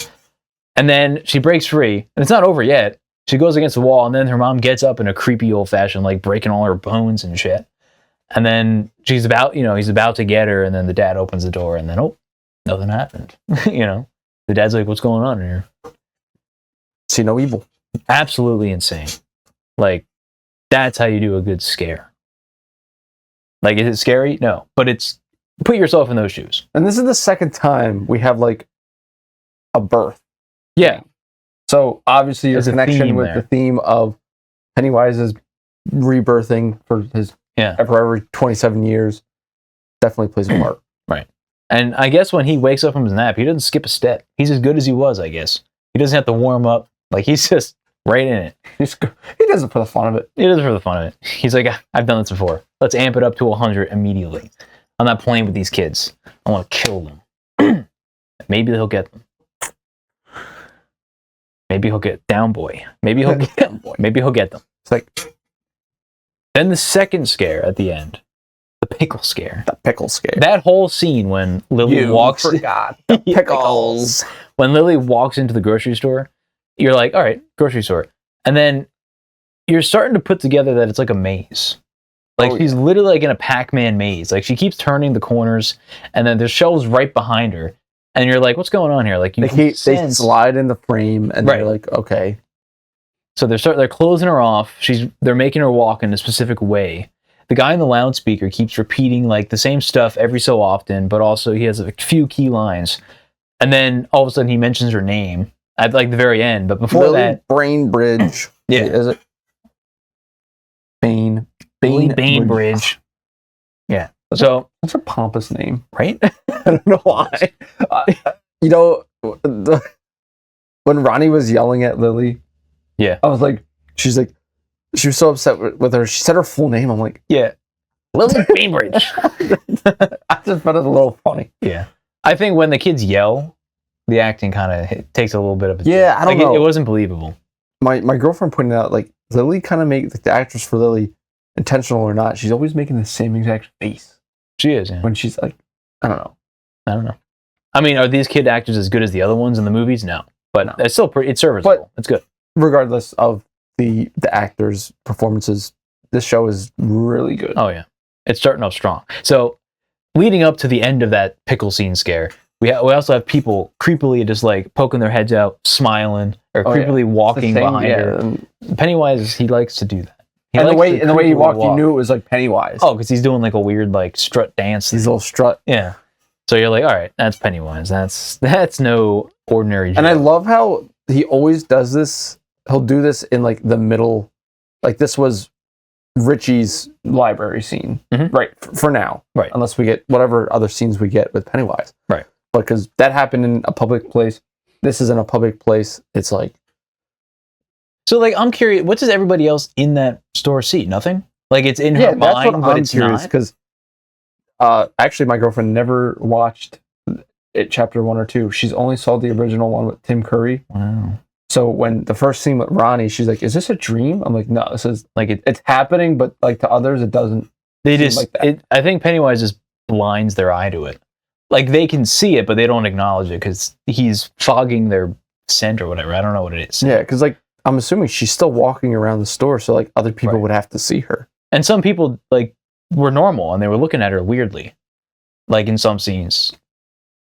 And then she breaks free. And it's not over yet. She goes against the wall, and then her mom gets up in a creepy old fashion, like breaking all her bones and shit. And then he's about to get her, and then the dad opens the door, and then, oh, nothing happened. The dad's like, what's going on here? See no evil. Absolutely insane. Like, that's how you do a good scare. Like, is it scary? No. But it's, put yourself in those shoes. And this is the second time we have, like, a birth. Yeah. So, obviously, your connection with the theme of Pennywise is rebirthing for his for every 27 years definitely plays a part. Right. And I guess when he wakes up from his nap, he doesn't skip a step. He's as good as he was, I guess. He doesn't have to warm up. Like, he's just right in it. He does it for the fun of it. He does it for the fun of it. He's like, I've done this before. Let's amp it up to 100 immediately. I'm not playing with these kids. I want to kill them. Maybe he'll get them. Maybe he'll get down boy. Maybe he'll get them. Maybe he'll get them. It's like, then the second scare at the end, the pickle scare. The pickle scare. That whole scene when Lily walks. Forgot the pickles. When Lily walks into the grocery store, you're like, all right, grocery store, and then you're starting to put together that it's like a maze. Like she's literally like in a Pac-Man maze. Like she keeps turning the corners, and then there's shelves right behind her, and you're like, what's going on here? Like they slide in the frame, and they're like, okay. So they're closing her off. They're making her walk in a specific way. The guy in the loudspeaker keeps repeating like the same stuff every so often, but also he has a few key lines. And then all of a sudden he mentions her name at like the very end. But before that, Bainbridge. Yeah, is it Bainbridge? Yeah. So that's a pompous name, right? I don't know why. When Ronnie was yelling at Lily. Yeah. I was like, she was so upset with her. She said her full name. I'm like, yeah. Lily Bainbridge. I just found it a little funny. Yeah. I think when the kids yell, the acting kind of takes a little bit of a I don't know. It wasn't believable. My girlfriend pointed out, like, Lily kind of makes, like, the actress for Lily, intentional or not, she's always making the same exact face. She is, yeah. When she's like, I don't know. I mean, are these kid actors as good as the other ones in the movies? No. But it's still it's serviceable. It's good. Regardless of the actors' performances, this show is really good. Oh yeah, it's starting off strong. So, leading up to the end of that pickle scene scare, we also have people creepily just like poking their heads out, smiling, or creepily walking behind her. Pennywise, he likes to do that. And the way he walked, you knew it was like Pennywise. Oh, because he's doing like a weird like strut dance. His little strut. Yeah. So you're like, all right, that's Pennywise. That's no ordinary joke. And I love how he always does this. He'll do this in like the middle, like this was Richie's library scene, right? For now, right? Unless we get whatever other scenes we get with Pennywise, right? Because that happened in a public place. This is in a public place. It's like, so like I'm curious, what does everybody else in that store see? Nothing. Like it's in her mind, but it's curious because actually my girlfriend never watched it, chapter 1 or 2. She's only saw the original one with Tim Curry. Wow. So when the first scene with Ronnie, she's like, "Is this a dream?" I'm like, "No, this is like it's happening, but like to others, it doesn't." They just, like that. I think Pennywise just blinds their eye to it. Like they can see it, but they don't acknowledge it because he's fogging their scent or whatever. I don't know what it is. Yeah, because like I'm assuming she's still walking around the store, so like other people would have to see her. And some people like were normal and they were looking at her weirdly, like in some scenes,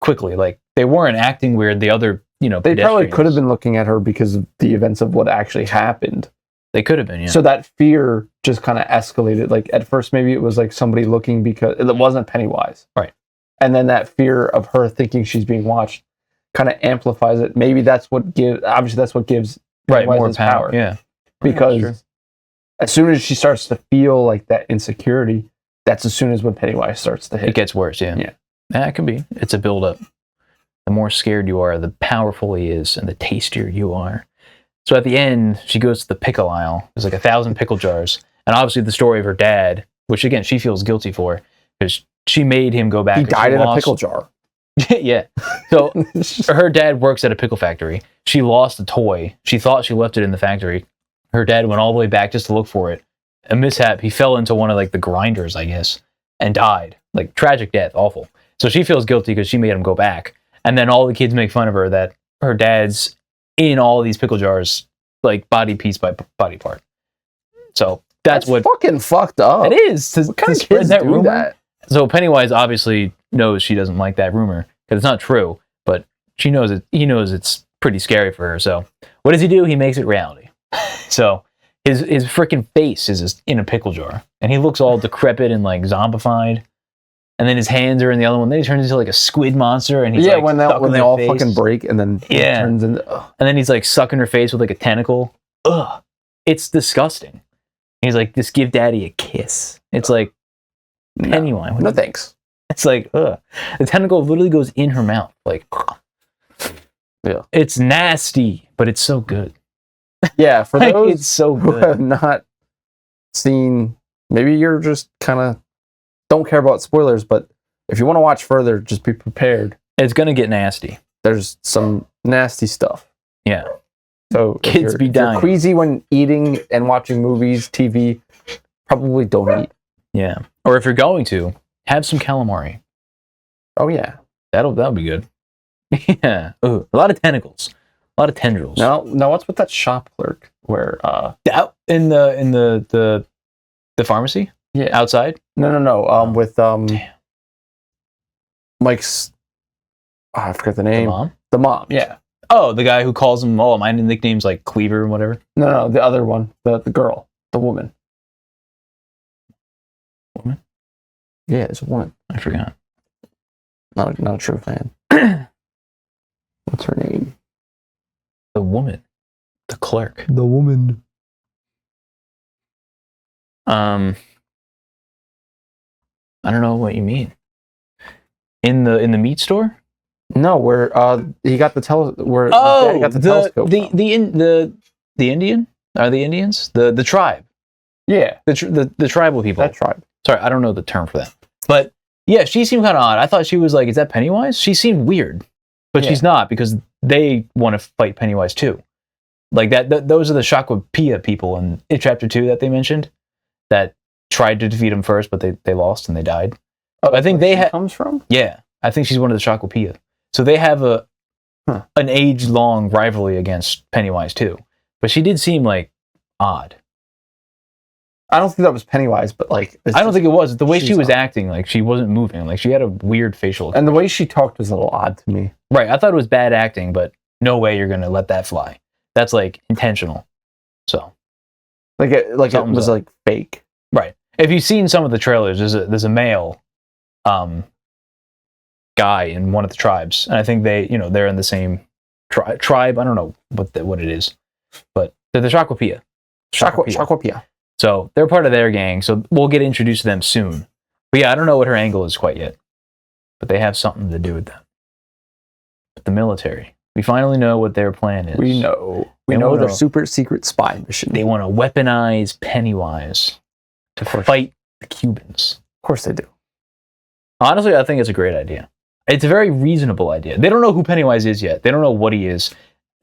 quickly. Like they weren't acting weird. The other. They probably could have been looking at her because of the events of what actually happened. They could have been, yeah. So that fear just kind of escalated. Like at first, maybe it was like somebody looking because it wasn't Pennywise. Right. And then that fear of her thinking she's being watched kind of amplifies it. Maybe that's what gives more power. Yeah. Because as soon as she starts to feel like that insecurity, that's as soon as when Pennywise starts to hit. It gets worse, yeah. Yeah, it could be. It's a build-up. The more scared you are, the powerful he is, and the tastier you are. So at the end, she goes to the pickle aisle. There's like 1,000 pickle jars. And obviously the story of her dad, which again, she feels guilty for, because she made him go back. He died in a pickle jar. Yeah. So her dad works at a pickle factory. She lost a toy. She thought she left it in the factory. Her dad went all the way back just to look for it. A mishap. He fell into one of like the grinders, I guess, and died. Like tragic death. Awful. So she feels guilty because she made him go back. And then all the kids make fun of her that her dad's in all these pickle jars, like body piece by body part. So that's what fucking fucked up. it is. What kind of spread that rumor? That? So Pennywise obviously knows she doesn't like that rumor because it's not true, but she knows it. He knows it's pretty scary for her. So what does he do? He makes it reality. So his freaking face is in a pickle jar, and he looks all decrepit and like zombified. And then his hands are in the other one. Then he turns into like a squid monster, and he's like when they all fucking break, and then he turns into. And then he's like sucking her face with like a tentacle. Ugh, it's disgusting. He's like, just give Daddy a kiss. It's like Pennywise. No thanks. It's like, ugh. The tentacle literally goes in her mouth, like. Yeah. It's nasty, but it's so good. Yeah, for like, those it's so who good. have not seen, maybe you're just kind of don't care about spoilers, but if you want to watch further, just be prepared. It's gonna get nasty. There's some nasty stuff. Yeah. So kids be dying. If you're queasy when eating and watching movies, TV, probably don't eat. Yeah. Or if you're going to, have some calamari. Oh yeah. That'll be good. Yeah. Ooh, a lot of tentacles. A lot of tendrils. No, what's with that shop clerk where out in the pharmacy? Yeah. Outside? No. With Damn. Mike's I forget the name. The mom? Yeah. Oh, the guy who calls him, my nickname's like Cleaver and whatever. No, the other one. The girl. The woman. Woman? Yeah, it's a woman. I forgot. Not a true fan. What's her name? The woman. The clerk. The woman. I don't know what you mean. In the meat store? No, where he got the telescope. The Indian? Are the Indians? The tribe. Yeah. The tribal people. That tribe. Sorry, I don't know the term for that. But yeah, she seemed kind of odd. I thought she was like, is that Pennywise? She seemed weird. But she's not, because they want to fight Pennywise too. Like those are the Shakwapia people in Chapter 2 that they mentioned that tried to defeat him first, but they lost and they died. Oh, I think they comes from? Yeah, I think she's one of the Shakwapia. So they have an age-long rivalry against Pennywise too. But she did seem like odd. I don't think that was Pennywise, but like I don't think it was. The way she was acting, like she wasn't moving. Like she had a weird facial expression. And the way she talked was a little odd to me. Right. I thought it was bad acting, but no way you're gonna let that fly. That's like intentional. So it was like fake. Right. If you've seen some of the trailers, there's a male guy in one of the tribes. And I think they're in the same tribe. I don't know what it is. But they're the Shakwapia. Shakwapia. So they're part of their gang, so we'll get introduced to them soon. But yeah, I don't know what her angle is quite yet. But they have something to do with that. But the military. We finally know what their plan is. We know their super secret spy mission. They want to weaponize Pennywise to fight the Cubans. Of course they do. Honestly, I think it's a great idea. It's a very reasonable idea. They don't know who Pennywise is yet. They don't know what he is.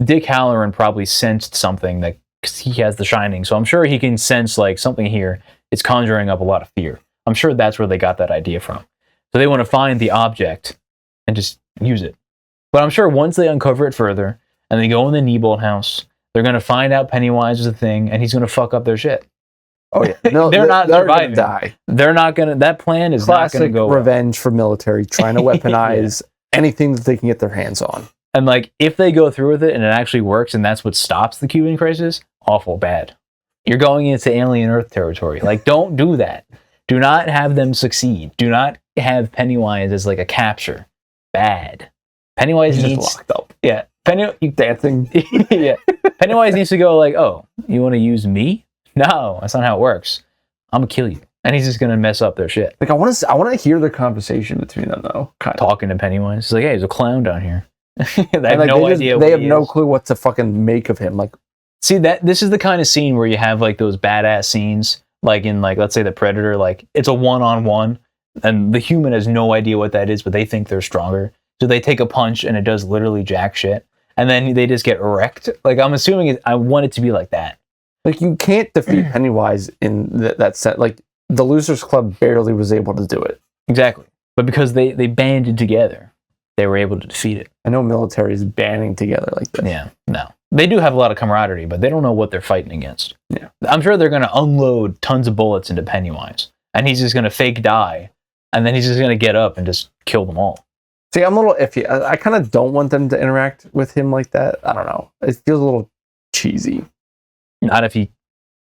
Dick Halloran probably sensed something that he has the Shining, so I'm sure he can sense like something here. It's conjuring up a lot of fear. I'm sure that's where they got that idea from. So they want to find the object and just use it. But I'm sure once they uncover it further and they go in the Neibolt house, they're going to find out Pennywise is a thing and he's going to fuck up their shit. Oh yeah, no, they're not surviving. Die. They're not going to. That plan is classic not going to go revenge for military trying to weaponize anything that they can get their hands on. And like, if they go through with it and it actually works and that's what stops the Cuban crisis, awful bad. You're going into alien Earth territory. Like, don't do that. Do not have them succeed. Do not have Pennywise as like a capture. Bad. Pennywise needs locked up. Yeah. Dancing. Yeah. Pennywise needs to go like, oh, you want to use me? No, that's not how it works. I'm gonna kill you. And he's just gonna mess up their shit. Like I want to hear the conversation between them though. Kind of talking to Pennywise. He's like, hey, there's a clown down here. They have no idea. They have no clue what to fucking make of him. Like, See, this is the kind of scene where you have like those badass scenes, like in like, let's say the Predator, like it's a one-on-one and the human has no idea what that is, but they think they're stronger. So they take a punch and it does literally jack shit. And then they just get wrecked. Like, I'm assuming I want it to be like that. Like, you can't defeat Pennywise in that set. Like, the Losers Club barely was able to do it. Exactly. But because they banded together, they were able to defeat it. I know military is banding together like this. Yeah, no. They do have a lot of camaraderie, but they don't know what they're fighting against. Yeah. I'm sure they're going to unload tons of bullets into Pennywise. And he's just going to fake die. And then he's just going to get up and just kill them all. See, I'm a little iffy. I kind of don't want them to interact with him like that. I don't know. It feels a little cheesy. Not if he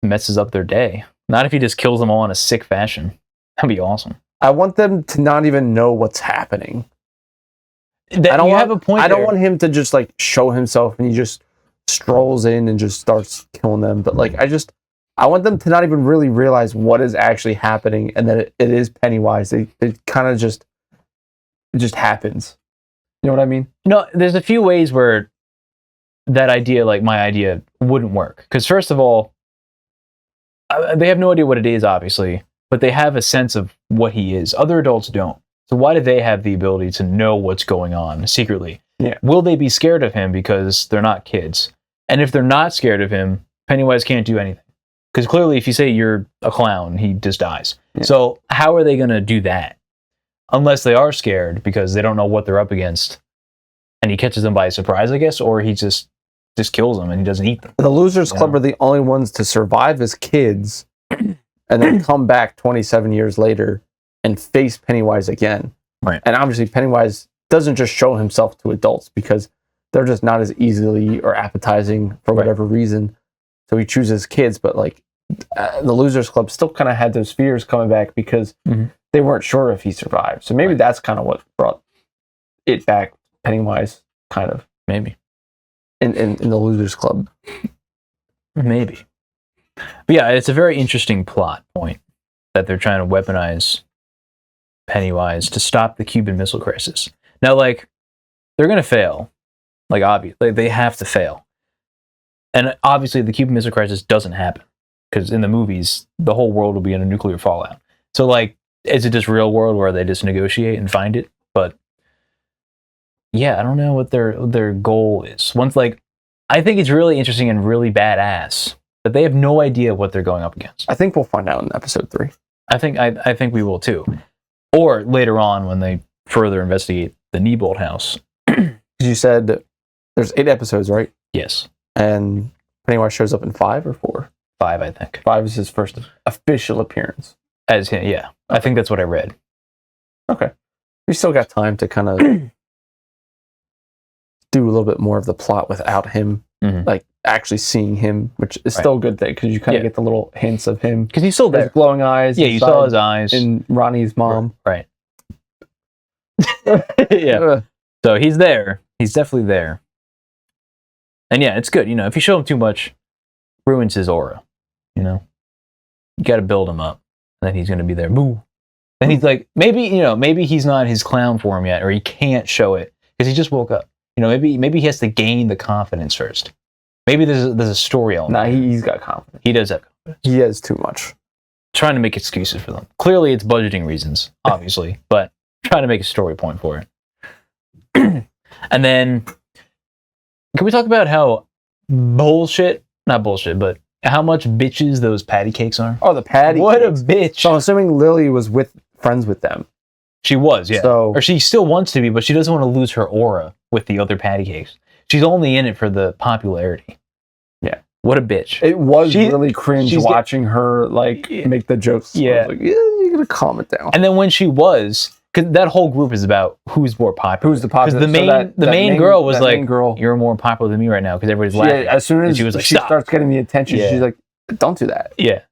messes up their day. Not if he just kills them all in a sick fashion. That'd be awesome. I want them to not even know what's happening. I don't want him to just like show himself and he just strolls in and just starts killing them. But like, I want them to not even really realize what is actually happening and that it is Pennywise. It kind of just happens. You know what I mean? No, there's a few ways where that idea, like my idea, wouldn't work. Because first of all, they have no idea what it is, obviously, but they have a sense of what he is. Other adults don't. So why do they have the ability to know what's going on secretly? Yeah. Will they be scared of him because they're not kids? And if they're not scared of him, Pennywise can't do anything. Because clearly, if you say you're a clown, he just dies. Yeah. So how are they going to do that? Unless they are scared because they don't know what they're up against. And he catches them by surprise, I guess, or he just kills them and he doesn't eat them. The Losers Club are the only ones to survive as kids and then come back 27 years later and face Pennywise again. Right. And obviously Pennywise doesn't just show himself to adults because they're just not as easily or appetizing for whatever reason. So he chooses kids, but like the Losers Club still kind of had those fears coming back because they weren't sure if he survived. So maybe that's kind of what brought it back, Pennywise, kind of. Maybe. In the Losers Club. Maybe. But yeah, it's a very interesting plot point that they're trying to weaponize Pennywise to stop the Cuban Missile Crisis. Now, like, they're going to fail. Like, obviously, they have to fail. And obviously, the Cuban Missile Crisis doesn't happen. Because in the movies, the whole world will be in a nuclear fallout. So, like, is it just real world where they just negotiate and find it? But, yeah, I don't know what their goal is. I think it's really interesting and really badass that they have no idea what they're going up against. I think we'll find out in episode 3. I think we will too. Or later on when they further investigate the Neibolt house. You said there's 8 episodes, right? Yes. And Pennywise shows up in 5 or 4? 5, I think. 5 is his first official appearance. As him, yeah. I think that's what I read. Okay. We still got time to kind of do a little bit more of the plot without him, like actually seeing him, which is still a good thing because you kind of get the little hints of him. Because he's still there. His glowing eyes. Yeah, you saw his eyes. And Ronnie's mom. Right. Yeah. So he's there. He's definitely there. And yeah, it's good. You know, if you show him too much, ruins his aura. You know? You got to build him up. And then he's going to be there. Boo. And he's like, maybe he's not his clown form yet, or he can't show it because he just woke up. You know, maybe he has to gain the confidence first. Maybe there's a story element. Nah, he's got confidence. He does have confidence. He has too much. Trying to make excuses for them. Clearly, it's budgeting reasons, obviously, but trying to make a story point for it. And then, can we talk about how not bullshit, but how much bitches those patty cakes are? Oh, the patty What cakes. a bitch. So I'm assuming Lily was friends with them. She was, yeah. So, or she still wants to be, but she doesn't want to lose her aura with the other patty cakes. She's only in it for the popularity. Yeah. What a bitch. It was really cringe watching her make the jokes. Yeah. I was like, you gotta calm it down. And then when she was, because that whole group is about who's more popular. Who's the popular? Because the main girl was like, you're more popular than me right now because everybody's laughing. Yeah, as soon as she was like, she starts getting the attention, she's like, don't do that. Yeah.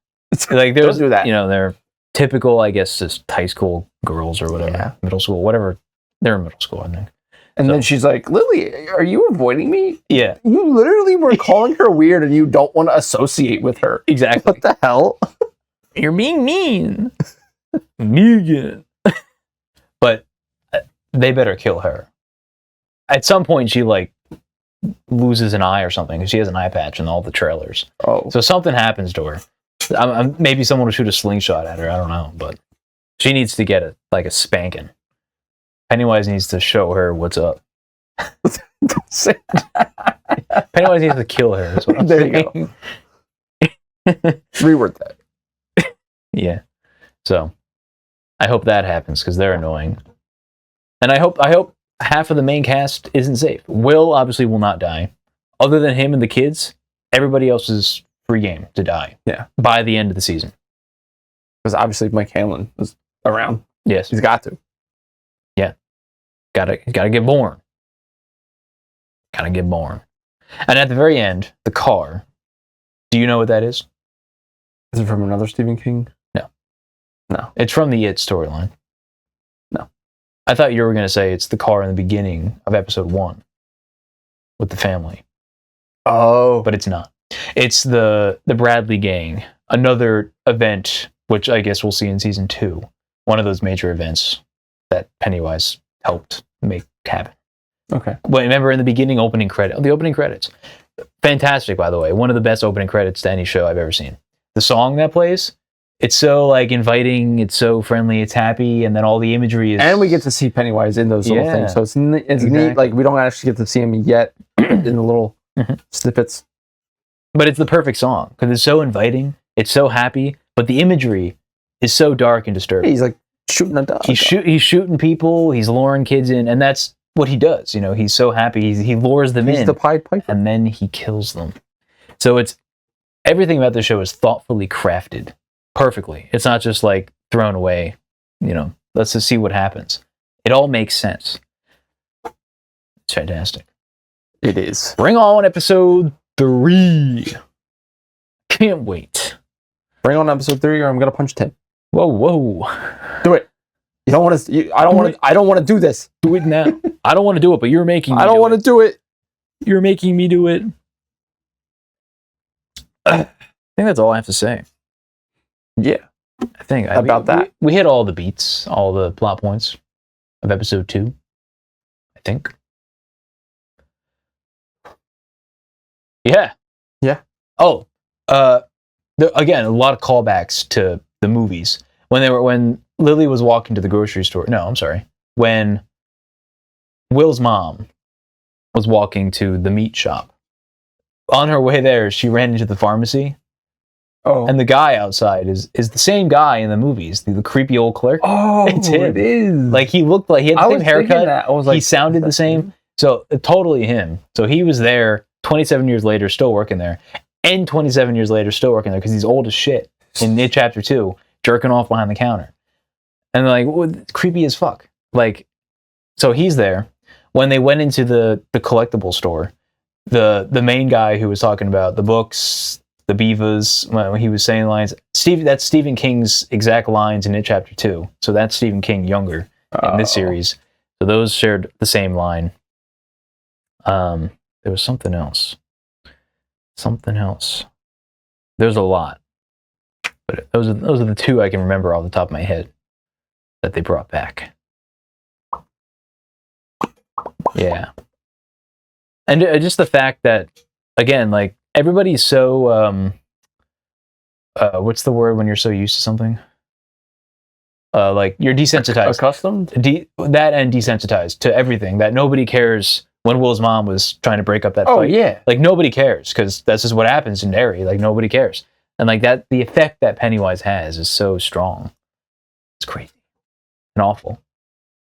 Like don't do that. You know, they're typical, I guess, just high school girls or whatever. Yeah. Middle school, whatever. They're in middle school, I think. And then she's like, Lily, are you avoiding me? Yeah. You literally were calling her weird and you don't want to associate with her. Exactly. What the hell? You're being mean. Megan. But they better kill her. At some point, she loses an eye or something, because she has an eye patch in all the trailers. Oh. So something happens to her. Maybe someone will shoot a slingshot at her. I don't know, but she needs to get a spanking. Pennywise needs to show her what's up. Pennywise needs to kill her. Is what I'm There you saying. go. Reword that. Yeah. So I hope that happens, because they're annoying. And I hope half of the main cast isn't safe. Will obviously will not die. Other than him and the kids, everybody else is free game to die. Yeah. By the end of the season. Because obviously Mike Hanlon was around. Yes. He's got to. Yeah. Gotta get born. Gotta get born. And at the very end, the car. Do you know what that is? Is it from another Stephen King? No. It's from the It storyline. No. I thought you were going to say it's the car in the beginning of episode 1 with the family. Oh. But it's not. It's the Bradley gang. Another event, which I guess we'll see in season 2. One of those major events that Pennywise helped make happen. Okay. Well, remember in the beginning, the opening credits. Fantastic, by the way. One of the best opening credits to any show I've ever seen. The song that plays, it's so inviting, it's so friendly, it's happy, and then all the imagery is... And we get to see Pennywise in those little things, so it's exactly. Neat. Like, we don't actually get to see him yet in the little snippets. But it's the perfect song, because it's so inviting, it's so happy, but the imagery is so dark and disturbing. He's shooting a dog. He's shooting people, he's luring kids in, and that's what he does. He's so happy, he lures them in. He's the Pied Piper. And then he kills them. So it's... Everything about the show is thoughtfully crafted. Perfectly. It's not just thrown away, let's just see what happens. It all makes sense. It's fantastic. It is. Bring on episode 3. Can't wait. Bring on episode 3 or I'm going to punch Tim. Whoa. Do it. You don't want to, I don't want to do this. Do it now. I don't want to do it, but you're making me I don't want to do it. You're making me do it. I think that's all I have to say. Yeah. I think about that. We hit all the beats, all the plot points of episode 2. I think. Yeah. Yeah. Oh, again, a lot of callbacks to the movies. When Lily was walking to the grocery store. No, I'm sorry. When Will's mom was walking to the meat shop. On her way there, she ran into the pharmacy. Oh. And the guy outside is the same guy in the movies, the creepy old clerk. Oh, it's him. It is. He looked like he had the same haircut. I was he sounded the same. So totally him. So he was there 27 years later, still working there. And 27 years later, still working there because he's old as shit in It Chapter 2, jerking off behind the counter. And creepy as fuck. So he's there. When they went into the collectible store, the main guy who was talking about the books, the beavers, when he was saying lines, that's Stephen King's exact lines in It Chapter 2. So that's Stephen King younger in this series. So those shared the same line. There was something else. There's a lot. But those are the 2 I can remember off the top of my head that they brought back. Yeah. And just the fact that, again, everybody's so what's the word when you're so used to something? You're desensitized. Accustomed? That and desensitized to everything. That nobody cares when Will's mom was trying to break up that fight. Oh, yeah. Nobody cares, because that's just what happens in Derry. Nobody cares. And that, the effect that Pennywise has is so strong. It's crazy. And awful.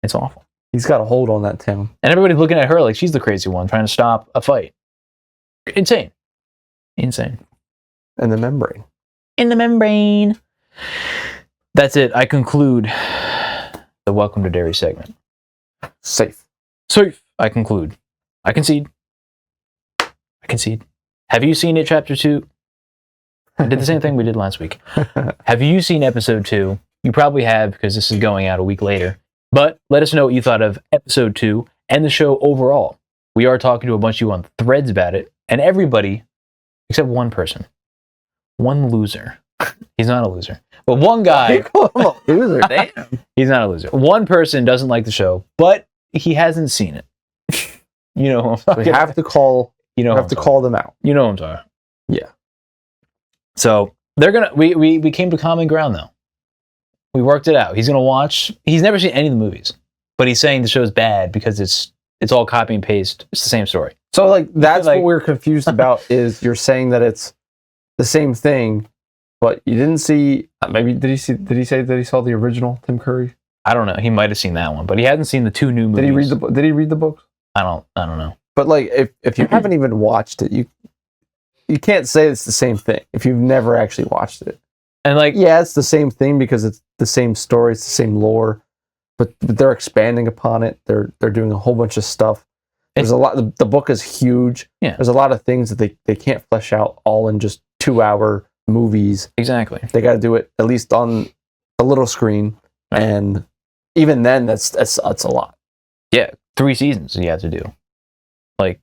It's awful. He's got a hold on that town. And everybody's looking at her like she's the crazy one trying to stop a fight. Insane. In the membrane. In the membrane. That's it. I conclude the Welcome to Derry segment. Safe. I conclude. I concede. Have you seen It Chapter 2? I did the same thing we did last week. Have you seen episode 2? You probably have, because this is going out a week later. But let us know what you thought of episode 2 and the show overall. We are talking to a bunch of you on threads about it, and everybody, except one person, one loser. He's not a loser. But one guy... Loser, damn. He's not a loser. One person doesn't like the show, but he hasn't seen it. You know, we have to call. You know, we have to call them out. You know what I'm talking. Yeah. So they're gonna. We came to common ground though. We worked it out. He's gonna watch. He's never seen any of the movies, but he's saying the show's bad because it's all copy and paste. It's the same story. So like that's what we're confused about. Is you're saying that it's the same thing, but you didn't see. Maybe did he say that he saw the original Tim Curry? I don't know. He might have seen that one, but he hadn't seen the two new movies. Did he read the books? I don't know. But like, if you haven't even watched it, you can't say it's the same thing if you've never actually watched it. And like, yeah, it's the same thing because it's the same story, it's the same lore, but they're expanding upon it. They're doing a whole bunch of stuff. There's a lot. The book is huge. Yeah. There's a lot of things that they can't flesh out all in just 2-hour movies. Exactly. They got to do it at least on the little screen, and even then, that's a lot. Yeah, 3 seasons you have to do, like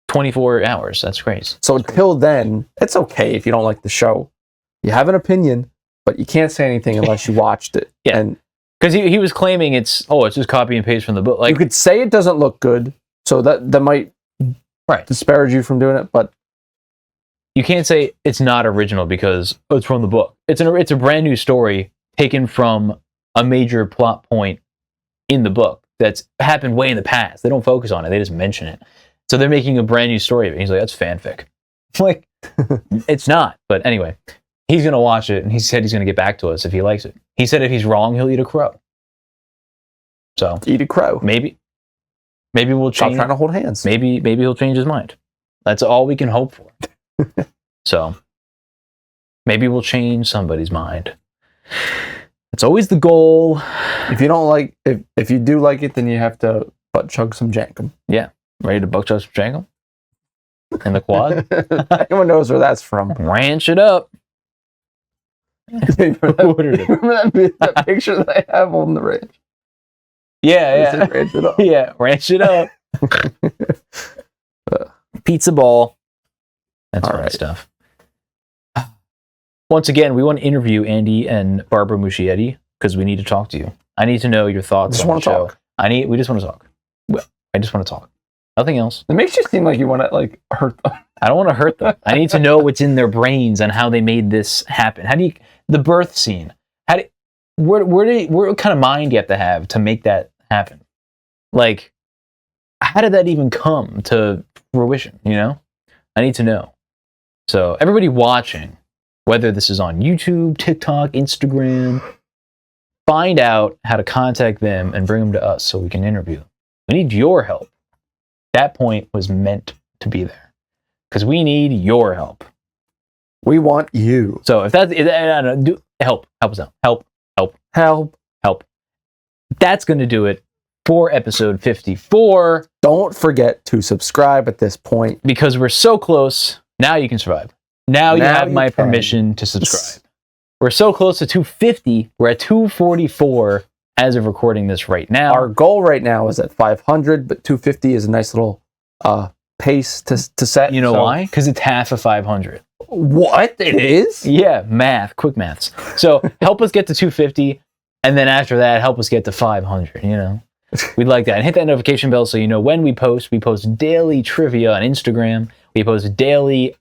24 hours. That's crazy. So until then, it's okay if you don't like the show. You have an opinion, but you can't say anything unless you watched it. Yeah, and because he was claiming it's just copy and paste from the book. Like, you could say it doesn't look good, so that might disparage you from doing it, but you can't say it's not original because it's from the book. It's a brand new story taken from a major plot point in the book that's happened way in the past. They don't focus on it. They just mention it. So they're making a brand new story of it. He's like, that's fanfic. Like, it's not. But anyway, he's going to watch it, and he said he's going to get back to us if he likes it. He said if he's wrong, he'll eat a crow. So eat a crow. Maybe we'll change. Stop trying to hold hands. Maybe he'll change his mind. That's all we can hope for. So maybe we'll change somebody's mind. It's always the goal. If you don't like, if you do like it, then you have to butt chug some jankum. Yeah, ready to butt chug some jankum in the quad. Anyone knows where that's from? Ranch it up. Remember that picture that I have on the ranch? Yeah. Ranch it up. Yeah, ranch it up. Pizza ball. That's all right stuff. Once again, we want to interview Andy and Barbara Muschietti because we need to talk to you. I need to know your thoughts on the show. Talk. We just want to talk. Well, I just want to talk. Nothing else. It makes you seem like you want to like hurt them. I don't want to hurt them. I need to know what's in their brains and how they made this happen. The birth scene? What kind of mind do you have to make that happen? Like, how did that even come to fruition? You know, I need to know. So everybody watching, whether this is on YouTube, TikTok, Instagram, find out how to contact them and bring them to us so we can interview them. We need your help. That point was meant to be there because we need your help. We want you. So if that's help us out. Help. That's going to do it for episode 54. Don't forget to subscribe at this point because we're so close. Now you can survive. Now you have my permission to subscribe. We're so close to 250. We're at 244 as of recording this right now. Our goal right now is at 500, but 250 is a nice little pace to set. You know why? Because it's half of 500. What? It is? Yeah, quick maths. So help us get to 250, and then after that, help us get to 500, you know? We'd like that. And hit that notification bell so you know when we post. We post daily trivia on Instagram. We post daily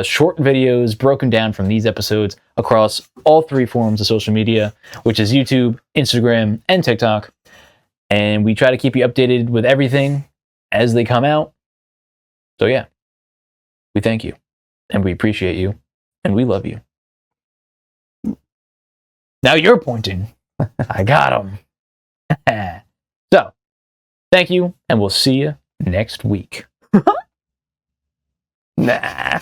short videos broken down from these episodes across all 3 forms of social media, which is YouTube, Instagram, and TikTok. And we try to keep you updated with everything as they come out. So yeah, we thank you, and we appreciate you, and we love you. Now you're pointing. I got him. So, thank you, and we'll see you next week. Nah.